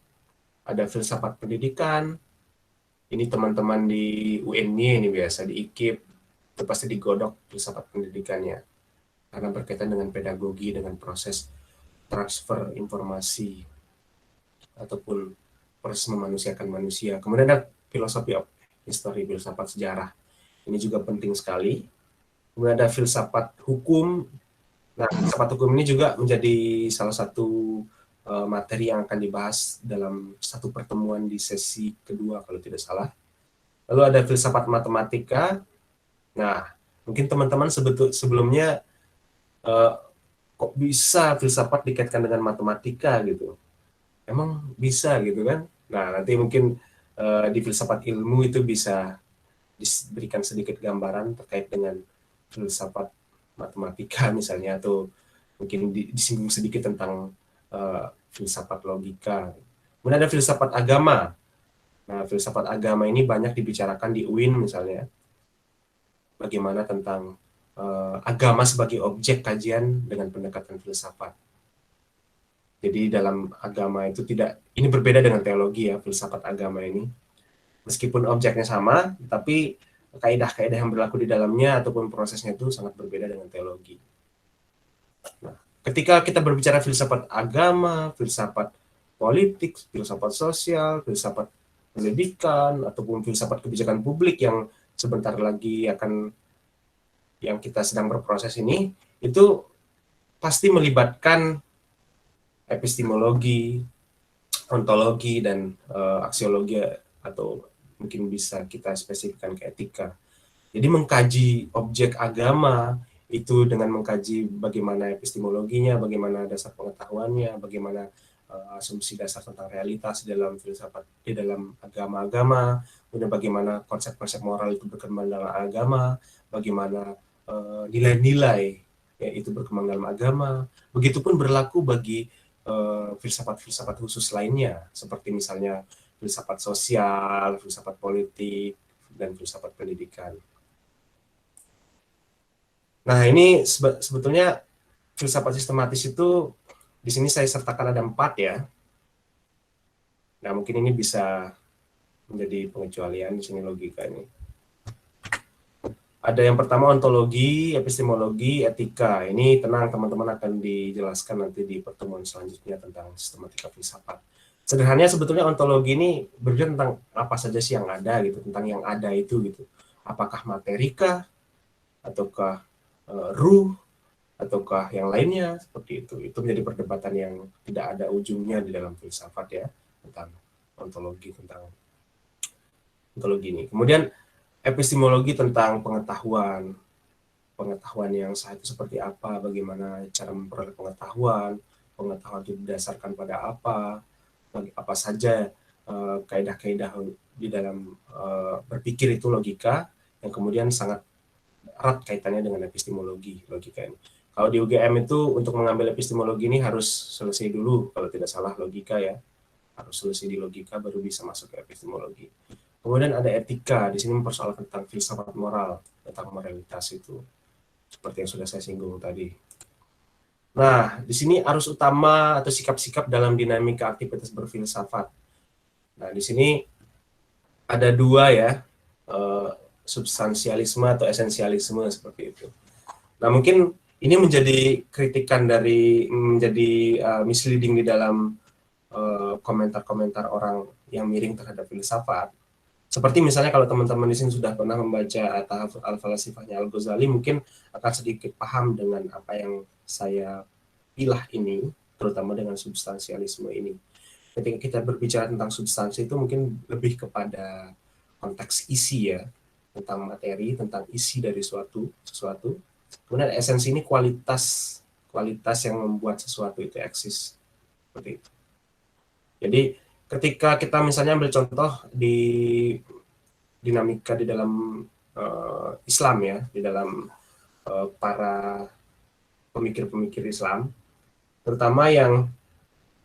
Ada filsafat pendidikan, ini teman-teman di UNY ini biasa, di IKIP, itu pasti digodok filsafat pendidikannya, karena berkaitan dengan pedagogi, dengan proses transfer informasi, ataupun proses memanusiakan manusia. Kemudian ada filosofi of history, filsafat sejarah. Ini juga penting sekali. Kemudian ada filsafat hukum. Nah, filsafat hukum ini juga menjadi salah satu materi yang akan dibahas dalam satu pertemuan di sesi kedua kalau tidak salah. Lalu ada filsafat matematika. Nah, mungkin teman-teman sebelumnya kok bisa filsafat dikaitkan dengan matematika gitu? Emang bisa gitu kan? Nah, nanti mungkin di filsafat ilmu itu bisa diberikan sedikit gambaran terkait dengan filsafat matematika misalnya, atau mungkin disinggung sedikit tentang filsafat logika. Kemudian ada filsafat agama. Nah, filsafat agama ini banyak dibicarakan di UIN misalnya. Bagaimana tentang agama sebagai objek kajian dengan pendekatan filsafat. Jadi dalam agama itu ini berbeda dengan teologi ya, filsafat agama ini. Meskipun objeknya sama, tapi kaidah-kaidah yang berlaku di dalamnya ataupun prosesnya itu sangat berbeda dengan teologi. Nah, ketika kita berbicara filsafat agama, filsafat politik, filsafat sosial, filsafat pendidikan ataupun filsafat kebijakan publik yang sebentar lagi akan yang kita sedang berproses ini, itu pasti melibatkan epistemologi, ontologi, dan aksiologi, atau mungkin bisa kita spesifikkan ke etika. Jadi mengkaji objek agama itu dengan mengkaji bagaimana epistemologinya, bagaimana dasar pengetahuannya, bagaimana asumsi dasar tentang realitas di dalam filsafat, di dalam agama-agama, kemudian bagaimana konsep-konsep moral itu berkembang dalam agama, bagaimana nilai-nilai ya itu berkembang dalam agama. Begitupun berlaku bagi filsafat-filsafat khusus lainnya, seperti misalnya filsafat sosial, filsafat politik, dan filsafat pendidikan. Nah, ini sebetulnya filsafat sistematis itu di sini saya sertakan ada 4 ya. Nah, mungkin ini bisa menjadi pengecualian di sini logika ini. Ada yang pertama ontologi, epistemologi, etika. Ini tenang teman-teman, akan dijelaskan nanti di pertemuan selanjutnya tentang sistematika filsafat. Sederhananya sebetulnya ontologi ini berbicara tentang apa saja sih yang ada gitu, tentang yang ada itu gitu. Apakah materikah, ataukah ruh, ataukah yang lainnya, seperti itu. Itu menjadi perdebatan yang tidak ada ujungnya di dalam filsafat ya, tentang ontologi ini. Kemudian epistemologi tentang pengetahuan yang sah itu seperti apa, bagaimana cara memperoleh pengetahuan itu didasarkan pada apa saja kaidah-kaidah di dalam berpikir itu logika, yang kemudian sangat erat kaitannya dengan epistemologi logika ini. Kalau di UGM itu untuk mengambil epistemologi ini harus selesai dulu, kalau tidak salah logika ya, harus selesai di logika baru bisa masuk ke epistemologi. Kemudian ada etika, di sini mempersoalkan tentang filsafat moral, tentang moralitas itu, seperti yang sudah saya singgung tadi. Nah, di sini arus utama atau sikap-sikap dalam dinamika aktivitas berfilsafat. Nah, di sini ada 2 ya, substansialisme atau esensialisme seperti itu. Nah, mungkin ini menjadi kritikan menjadi misleading di dalam komentar-komentar orang yang miring terhadap filsafat. Seperti misalnya kalau teman-teman di sini sudah pernah membaca At-Tahafut Al-Falasifahnya Al-Ghazali, mungkin akan sedikit paham dengan apa yang saya pilah ini, terutama dengan substansialisme ini. Ketika kita berbicara tentang substansi itu mungkin lebih kepada konteks isi ya, tentang materi, tentang isi dari sesuatu. Kemudian esensi ini kualitas yang membuat sesuatu itu eksis. Seperti itu. Jadi ketika kita misalnya ambil contoh di dinamika di dalam Islam ya, di dalam para pemikir-pemikir Islam, terutama yang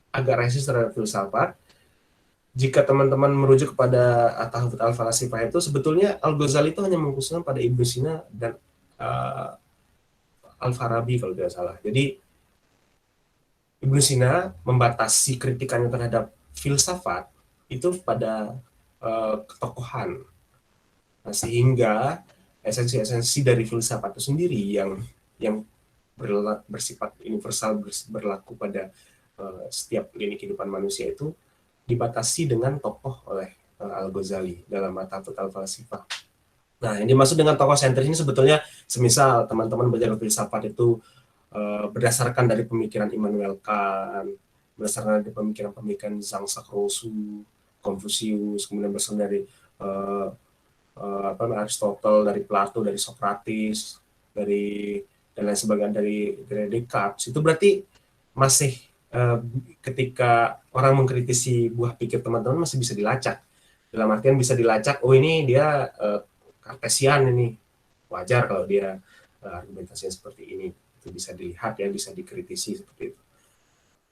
agak resisten terhadap filsafat, jika teman-teman merujuk kepada At-Tahafut Al-Falasifah itu, sebetulnya Al-Ghazali itu hanya mengkhususkan pada Ibnu Sina dan Al-Farabi kalau tidak salah. Jadi Ibnu Sina membatasi kritikannya terhadap filsafat itu pada ketokohan. Nah, sehingga esensi-esensi dari filsafat itu sendiri yang bersifat universal, berlaku pada setiap lini kehidupan manusia itu dibatasi dengan tokoh oleh Al-Ghazali dalam At-Tahafut Al-Falasifah. Nah, yang dimaksud dengan tokoh sentris ini sebetulnya semisal teman-teman belajar filsafat itu berdasarkan dari pemikiran Immanuel Kant, berdasarkan dari pemikiran Zhang-Shak Rousseau, Confucius, kemudian berdasarkan dari Aristotle, dari Plato, dari Socrates, dan lain sebagainya dari Descartes. Itu berarti masih ketika orang mengkritisi buah pikir teman-teman masih bisa dilacak. Dalam artian bisa dilacak, oh ini dia Kartesian ini. Wajar kalau dia argumentasinya seperti ini. Itu bisa dilihat ya, bisa dikritisi seperti itu.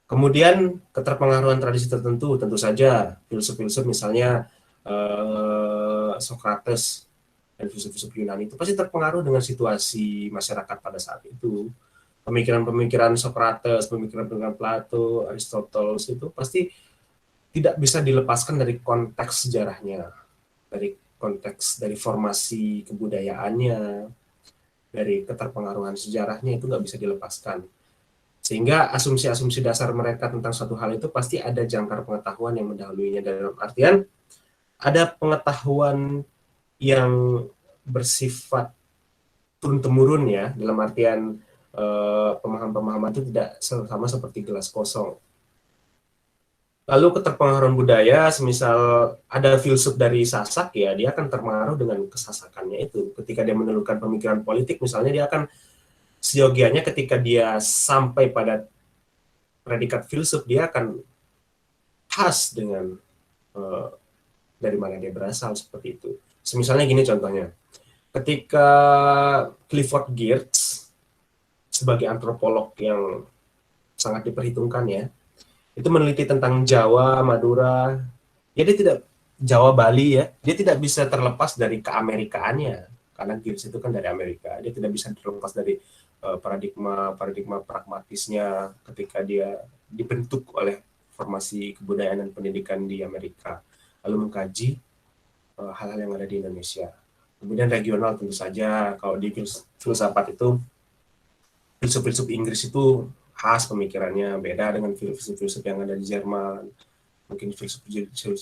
Kemudian keterpengaruhan tradisi tertentu, tentu saja filsuf-filsuf misalnya Socrates dan filsuf-filsuf Yunani itu pasti terpengaruh dengan situasi masyarakat pada saat itu. Pemikiran-pemikiran Socrates, pemikiran-pemikiran Plato, Aristoteles itu pasti tidak bisa dilepaskan dari konteks sejarahnya, dari konteks dari formasi kebudayaannya, dari keterpengaruhan sejarahnya, itu nggak bisa dilepaskan. Sehingga asumsi-asumsi dasar mereka tentang suatu hal itu pasti ada jangkar pengetahuan yang mendahuluinya, dalam artian ada pengetahuan yang bersifat turun-temurun ya, dalam artian pemahaman-pemahaman itu tidak sama seperti gelas kosong. Lalu keterpengaruhan budaya, semisal ada filsuf dari Sasak ya, dia akan terpengaruh dengan kesasakannya itu. Ketika dia menelurkan pemikiran politik, misalnya dia akan seyogianya ketika dia sampai pada predikat filsuf, dia akan khas dengan dari mana dia berasal, seperti itu. Semisalnya gini contohnya, ketika Clifford Geertz sebagai antropolog yang sangat diperhitungkan ya, itu meneliti tentang Jawa, Madura, ya dia tidak, Jawa, Bali ya, dia tidak bisa terlepas dari keamerikaannya, karena Geertz itu kan dari Amerika, dia tidak bisa terlepas dari paradigma pragmatisnya ketika dia dibentuk oleh formasi kebudayaan dan pendidikan di Amerika, lalu mengkaji hal-hal yang ada di Indonesia. Kemudian regional tentu saja, kalau di filsafat itu, filsuf-filsuf Inggris itu khas pemikirannya, beda dengan filsuf-filsuf yang ada di Jerman. Mungkin filsuf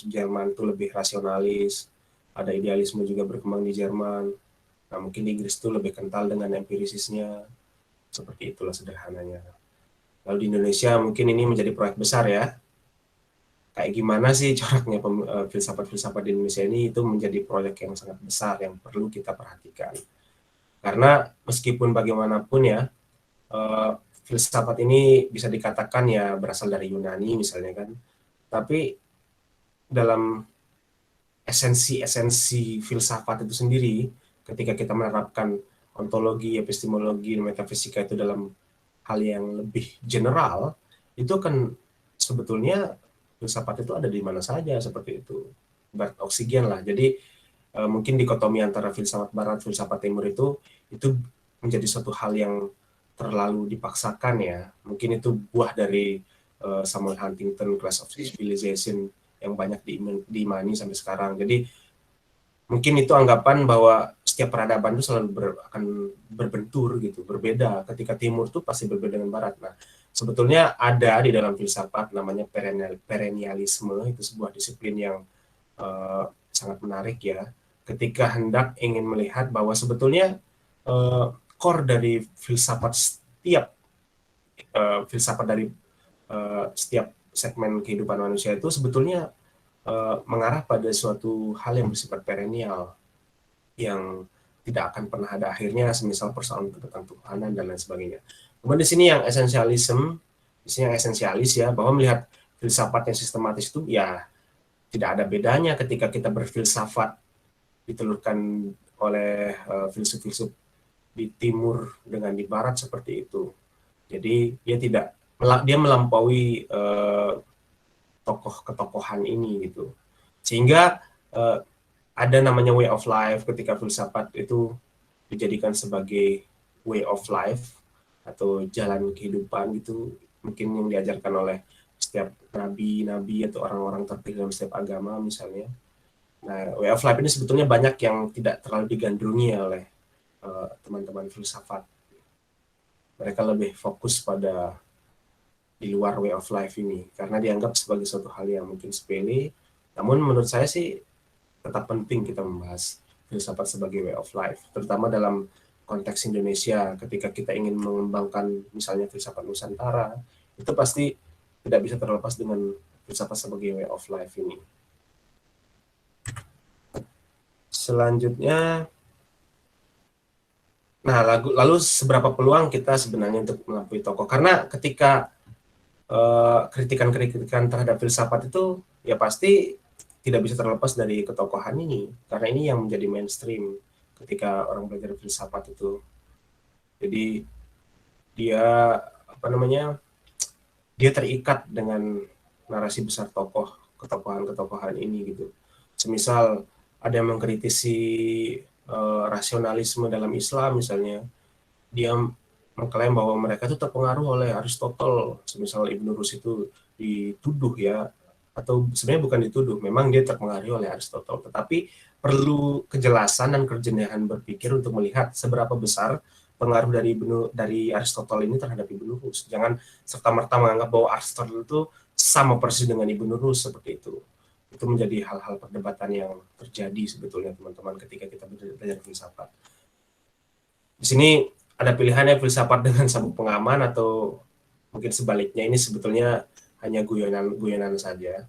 Jerman itu lebih rasionalis, ada idealisme juga berkembang di Jerman. Nah, mungkin di Inggris itu lebih kental dengan empirisisnya, seperti itulah sederhananya. Lalu di Indonesia mungkin ini menjadi proyek besar ya, kayak gimana sih coraknya filsafat-filsafat di Indonesia ini, itu menjadi proyek yang sangat besar yang perlu kita perhatikan. Karena meskipun bagaimanapun ya, filsafat ini bisa dikatakan ya berasal dari Yunani misalnya kan, tapi dalam esensi filsafat itu sendiri, ketika kita menerapkan ontologi, epistemologi, metafisika itu dalam hal yang lebih general, itu kan sebetulnya filsafat itu ada di mana saja, seperti itu. Ibarat oksigen lah. Jadi mungkin dikotomi antara filsafat barat, filsafat timur itu menjadi suatu hal yang terlalu dipaksakan ya. Mungkin itu buah dari Samuel Huntington, Clash of Civilization, yang banyak diimani sampai sekarang. Jadi mungkin itu anggapan bahwa setiap peradaban itu selalu akan berbentur gitu, berbeda. Ketika timur itu pasti berbeda dengan barat. Nah, sebetulnya ada di dalam filsafat namanya perennialisme, itu sebuah disiplin yang sangat menarik ya. Ketika hendak ingin melihat bahwa sebetulnya core dari filsafat dari setiap segmen kehidupan manusia itu sebetulnya mengarah pada suatu hal yang bersifat perennial, yang tidak akan pernah ada akhirnya, semisal persoalan tentang Tuhanan dan lain sebagainya. Kemudian di sini yang esensialis ya, bahwa melihat filsafat yang sistematis itu ya tidak ada bedanya ketika kita berfilsafat ditelurkan oleh filsuf-filsuf di timur dengan di barat, seperti itu. Jadi dia melampaui tokoh ketokohan ini gitu, sehingga ada namanya way of life. Ketika filsafat itu dijadikan sebagai way of life atau jalan kehidupan gitu, mungkin yang diajarkan oleh setiap nabi atau orang-orang terpilih dalam setiap agama misalnya. Nah, way of life ini sebetulnya banyak yang tidak terlalu digandrungi oleh teman-teman filsafat. Mereka lebih fokus pada di luar way of life ini, karena dianggap sebagai suatu hal yang mungkin sepele. Namun menurut saya sih tetap penting kita membahas filsafat sebagai way of life, terutama dalam konteks Indonesia. Ketika kita ingin mengembangkan misalnya filsafat Nusantara, itu pasti tidak bisa terlepas dengan filsafat sebagai way of life ini. Selanjutnya, nah lalu seberapa peluang kita sebenarnya untuk mengakui tokoh? Karena ketika kritikan-kritikan terhadap filsafat itu ya pasti tidak bisa terlepas dari ketokohan ini, karena ini yang menjadi mainstream ketika orang belajar filsafat itu. Jadi dia dia terikat dengan narasi besar ketokohan ini gitu. Semisal ada yang mengkritisi rasionalisme dalam Islam misalnya, dia mengklaim bahwa mereka itu terpengaruh oleh Aristotle. Semisal Ibn Rus itu dituduh ya, atau sebenarnya bukan dituduh, memang dia terpengaruh oleh Aristotle, tetapi perlu kejelasan dan kejeniahan berpikir untuk melihat seberapa besar pengaruh dari Aristotle ini terhadap Ibn Rus. Jangan serta-merta menganggap bahwa Aristotle itu sama persis dengan Ibn Rus, seperti itu. Itu menjadi hal-hal perdebatan yang terjadi sebetulnya teman-teman ketika kita belajar filsafat. Di sini ada pilihannya filsafat dengan sabuk pengaman atau mungkin sebaliknya, ini sebetulnya hanya guyonan saja.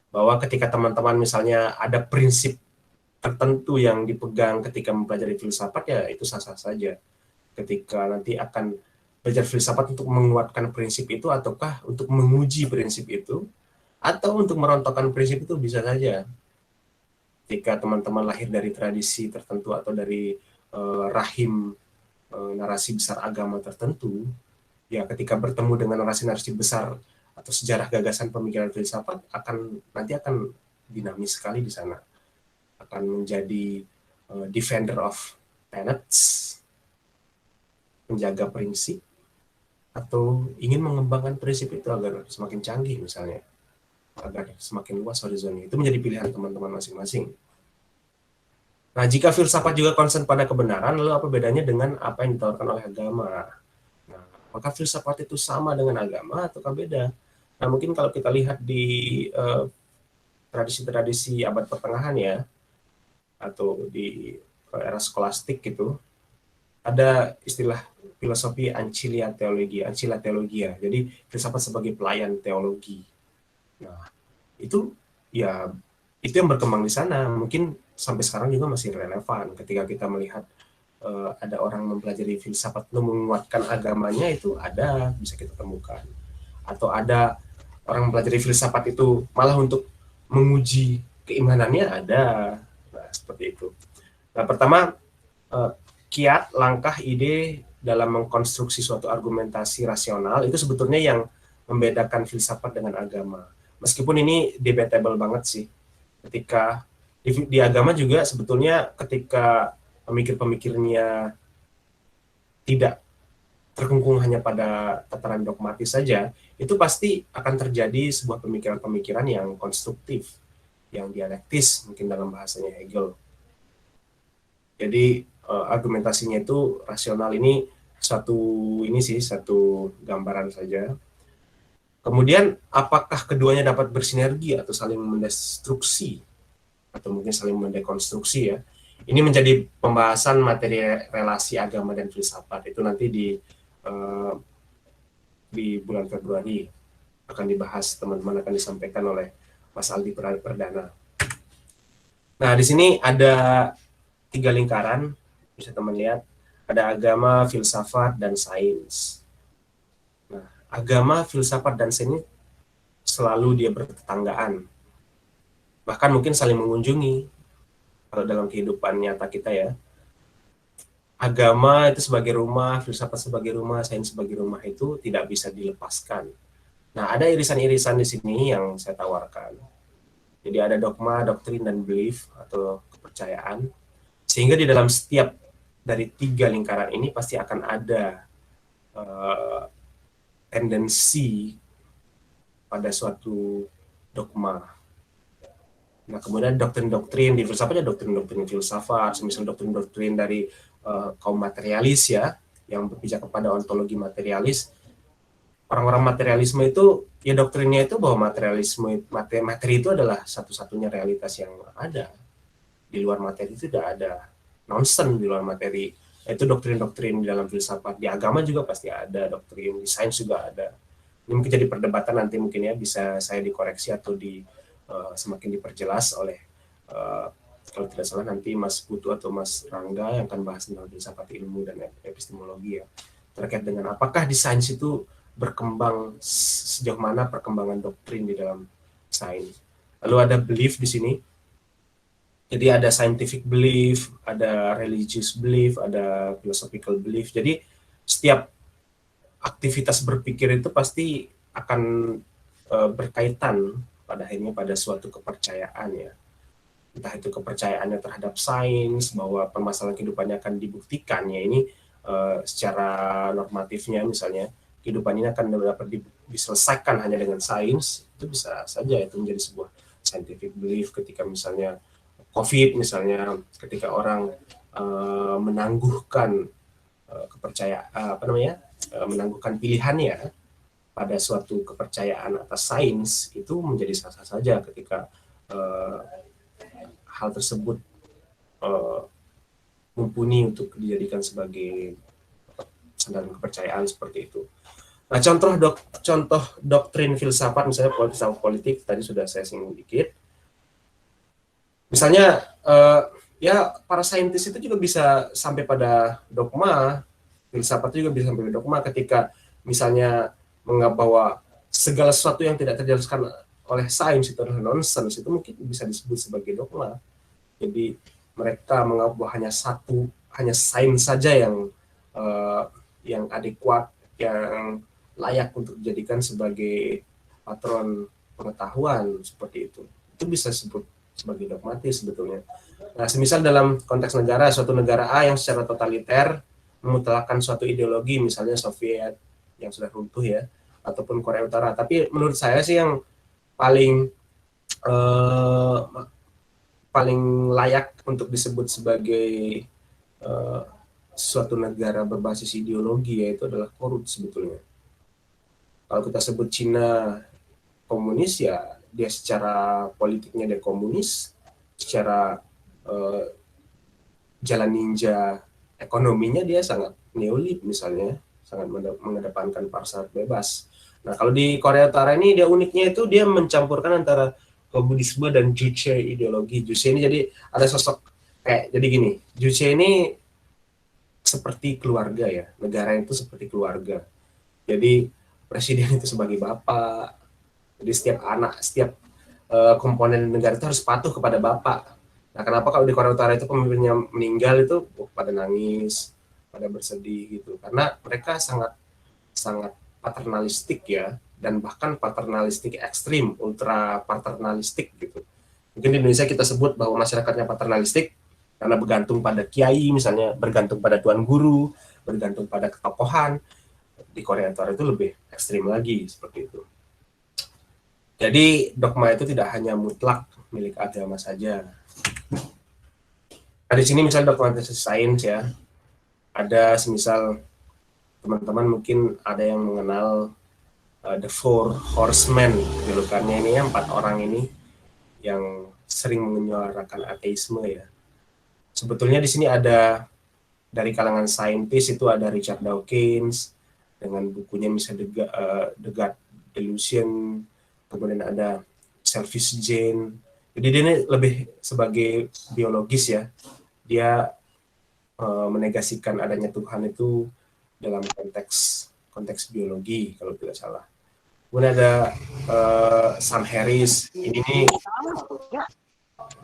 Bahwa ketika teman-teman misalnya ada prinsip tertentu yang dipegang ketika mempelajari filsafat, ya itu sah-sah saja. Ketika nanti akan belajar filsafat untuk menguatkan prinsip itu ataukah untuk menguji prinsip itu, atau untuk merontokkan prinsip itu bisa saja. Ketika teman-teman lahir dari tradisi tertentu atau dari rahim narasi besar agama tertentu, ya ketika bertemu dengan narasi-narasi besar atau sejarah gagasan pemikiran filsafat nanti akan dinamis sekali di sana. Akan menjadi defender of tenets, menjaga prinsip, atau ingin mengembangkan prinsip itu agar semakin canggih misalnya, agar semakin luas horizonnya. Itu menjadi pilihan teman-teman masing-masing. Nah, jika filsafat juga concern pada kebenaran, lalu apa bedanya dengan apa yang ditawarkan oleh agama? Nah, apakah filsafat itu sama dengan agama ataukah beda? Nah, mungkin kalau kita lihat di tradisi-tradisi abad pertengahan ya, atau di era skolastik gitu, ada istilah filosofi ancilia teologia. Jadi filsafat sebagai pelayan teologi. Nah, itu ya itu yang berkembang di sana. Mungkin sampai sekarang juga masih relevan ketika kita melihat ada orang mempelajari filsafat untuk menguatkan agamanya, itu bisa kita temukan. Atau ada orang mempelajari filsafat itu malah untuk menguji keimanannya, ada. Nah, seperti itu. Nah, pertama, kiat, langkah, ide dalam mengkonstruksi suatu argumentasi rasional itu sebetulnya yang membedakan filsafat dengan agama. Meskipun ini debatable banget sih. Ketika di agama juga sebetulnya ketika pemikir-pemikirnya tidak terkungkung hanya pada tataran dogmatis saja, itu pasti akan terjadi sebuah pemikiran-pemikiran yang konstruktif, yang dialektis mungkin dalam bahasanya Hegel. Jadi argumentasinya itu rasional. Ini satu gambaran saja. Kemudian apakah keduanya dapat bersinergi atau saling mendestruksi atau mungkin saling mendekonstruksi ya. Ini menjadi pembahasan materi relasi agama dan filsafat. Itu nanti di bulan Februari akan dibahas, teman-teman akan disampaikan oleh Mas Aldi Pradana. Nah, di sini ada 3 lingkaran, bisa teman lihat. Ada agama, filsafat, dan sains. Nah, agama, filsafat, dan sains ini selalu dia bertetanggaan. Bahkan mungkin saling mengunjungi kalau dalam kehidupan nyata kita ya. Agama itu sebagai rumah, filsafat sebagai rumah, sains sebagai rumah, itu tidak bisa dilepaskan. Nah, ada irisan-irisan di sini yang saya tawarkan. Jadi ada dogma, doktrin, dan belief atau kepercayaan. Sehingga di dalam setiap dari 3 lingkaran ini pasti akan ada tendensi pada suatu dogma. Nah, kemudian doktrin-doktrin di filsafat ya doktrin-doktrin filsafat, semisal doktrin-doktrin dari kaum materialis ya, yang berpijak kepada ontologi materialis. Orang-orang materialisme itu ya doktrinnya itu bahwa materi itu adalah satu-satunya realitas yang ada. Di luar materi itu tidak ada nonsen di luar materi. Itu doktrin-doktrin di dalam filsafat. Di agama juga pasti ada doktrin, di sains juga ada. Ini mungkin jadi perdebatan nanti, mungkin ya bisa saya dikoreksi atau semakin diperjelas oleh kalau tidak salah nanti Mas Putu atau Mas Rangga yang akan bahas tentang filsafat ilmu dan epistemologi ya, terkait dengan apakah di sains itu berkembang, sejauh mana perkembangan doktrin di dalam sains. Lalu ada belief di sini. Jadi ada scientific belief, ada religious belief, ada philosophical belief. Jadi setiap aktivitas berpikir itu pasti akan berkaitan pada akhirnya pada suatu kepercayaan ya. Entah itu kepercayaannya terhadap sains, bahwa permasalahan kehidupannya akan dibuktikan ya, ini secara normatifnya misalnya kehidupan ini akan dapat diselesaikan hanya dengan sains, itu bisa saja itu menjadi sebuah scientific belief. Ketika misalnya COVID misalnya, ketika orang menangguhkan menangguhkan pilihannya pada suatu kepercayaan atas sains, itu menjadi sah-sah saja ketika uh, hal tersebut mumpuni untuk dijadikan sebagai sandaran kepercayaan seperti itu. Nah, contoh doktrin filsafat, misalnya filsafat politik, tadi sudah saya singgung dikit. Misalnya, ya para saintis itu juga bisa sampai pada dogma, filsafat juga bisa sampai pada dogma ketika misalnya menganggap bahwa segala sesuatu yang tidak terjelaskan oleh sains itu adalah nonsens, itu mungkin bisa disebut sebagai dogma. Jadi mereka menganggap bahwa hanya sains saja yang adekuat, yang layak untuk dijadikan sebagai patron pengetahuan seperti itu. Itu bisa disebut sebagai dogmatis sebetulnya. Nah, semisal dalam konteks negara, suatu negara A yang secara totaliter memutlakkan suatu ideologi, misalnya Soviet yang sudah runtuh ya, ataupun Korea Utara. Tapi menurut saya sih yang paling layak untuk disebut sebagai suatu negara berbasis ideologi yaitu adalah Korut sebetulnya. Kalau kita sebut Cina komunis, ya dia secara politiknya dia komunis, secara jalan ninja ekonominya dia sangat neolib misalnya, sangat mengedepankan pasar bebas. Nah, kalau di Korea Utara ini dia uniknya itu dia mencampurkan antara Buddhisme dan Juche ideologi. Juche ini jadi ada sosok kayak jadi gini, Juche ini seperti keluarga ya, negara itu seperti keluarga. Jadi presiden itu sebagai bapak, jadi setiap komponen negara itu harus patuh kepada bapak. Nah, kenapa kalau di Korea Utara itu pemimpinnya meninggal itu pada nangis, pada bersedih gitu, karena mereka sangat paternalistik ya, dan bahkan paternalistik ekstrim, ultra paternalistik gitu. Mungkin di Indonesia kita sebut bahwa masyarakatnya paternalistik karena bergantung pada kiai misalnya, bergantung pada tuan guru, bergantung pada ketokohan. Di Korea Utara itu lebih ekstrim lagi seperti itu. Jadi dogma itu tidak hanya mutlak milik agama saja. Nah, di sini misalnya dogmatisasi sains ya, ada semisal teman-teman mungkin ada yang mengenal The Four Horsemen, julukannya ini ya, 4 orang ini yang sering menyuarakan ateisme ya. Sebetulnya di sini ada dari kalangan saintis itu ada Richard Dawkins dengan bukunya misalnya The God Delusion, kemudian ada Selfish Jane. Jadi dia ini lebih sebagai biologis ya, dia menegasikan adanya Tuhan itu dalam konteks biologi kalau tidak salah. Kemudian ada Sam Harris.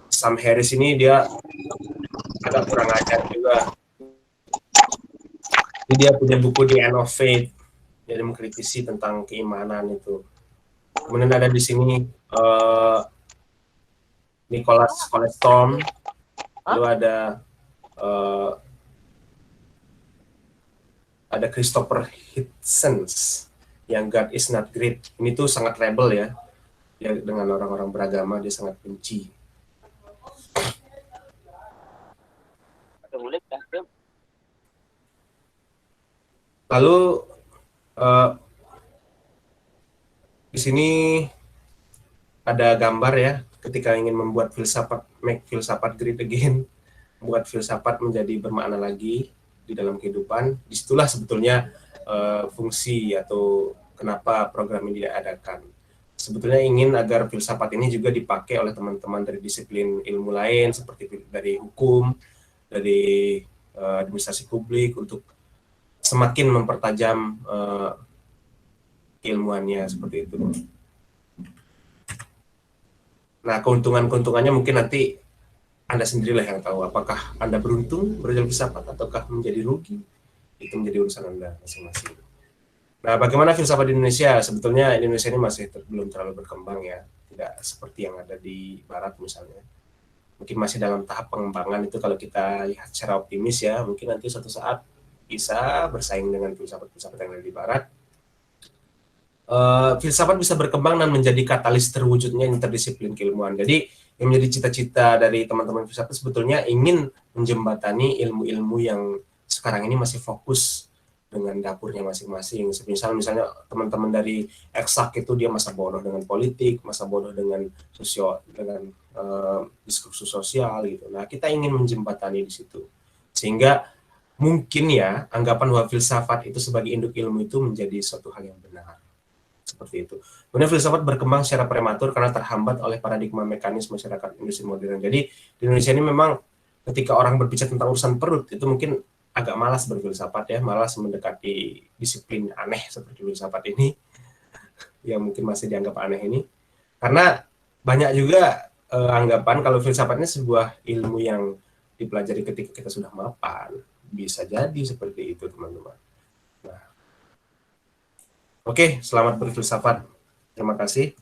Sam Harris ini dia agak kurang ajar juga. Jadi dia punya buku The End of Faith, dia mengkritisi tentang keimanan itu. Kemudian ada di sini Nicholas Storm, lalu ada Christopher Hitchens yang God is not great. Ini tuh sangat rebel ya. Dia dengan orang-orang beragama dia sangat benci. Lalu di sini ada gambar ya, ketika ingin membuat make filsafat great again, membuat filsafat menjadi bermakna lagi di dalam kehidupan. Disitulah sebetulnya fungsi atau kenapa program ini diadakan. Sebetulnya ingin agar filsafat ini juga dipakai oleh teman-teman dari disiplin ilmu lain seperti dari hukum, dari administrasi publik untuk semakin mempertajam keilmuannya seperti itu. Nah, keuntungannya mungkin nanti Anda sendirilah yang tahu. Apakah Anda beruntung belajar filsafat ataukah menjadi rugi? Itu menjadi urusan Anda masing-masing. Nah, bagaimana filsafat di Indonesia? Sebetulnya Indonesia ini masih belum terlalu berkembang ya, tidak seperti yang ada di Barat misalnya. Mungkin masih dalam tahap pengembangan itu kalau kita lihat secara optimis ya, mungkin nanti suatu saat bisa bersaing dengan filsafat-filsafat yang ada di Barat. Filsafat bisa berkembang dan menjadi katalis terwujudnya interdisiplin keilmuan. Jadi yang menjadi cita-cita dari teman-teman filsafat sebetulnya ingin menjembatani ilmu-ilmu yang sekarang ini masih fokus dengan dapurnya masing-masing. Misalnya teman-teman dari eksak itu dia masa bodoh dengan politik, masa bodoh dengan diskursus sosial gitu. Nah, kita ingin menjembatani di situ. Sehingga mungkin ya anggapan bahwa filsafat itu sebagai induk ilmu itu menjadi suatu hal yang benar. Seperti itu. Kemudian filsafat berkembang secara prematur karena terhambat oleh paradigma mekanis masyarakat industri modern. Jadi di Indonesia ini memang ketika orang berbicara tentang urusan perut itu mungkin agak malas berfilsafat ya, malas mendekati disiplin aneh seperti filsafat ini yang mungkin masih dianggap aneh ini. Karena banyak juga anggapan kalau filsafat ini sebuah ilmu yang dipelajari ketika kita sudah mapan. Bisa jadi seperti itu, teman-teman. Nah, oke, selamat berfilsafat. Terima kasih.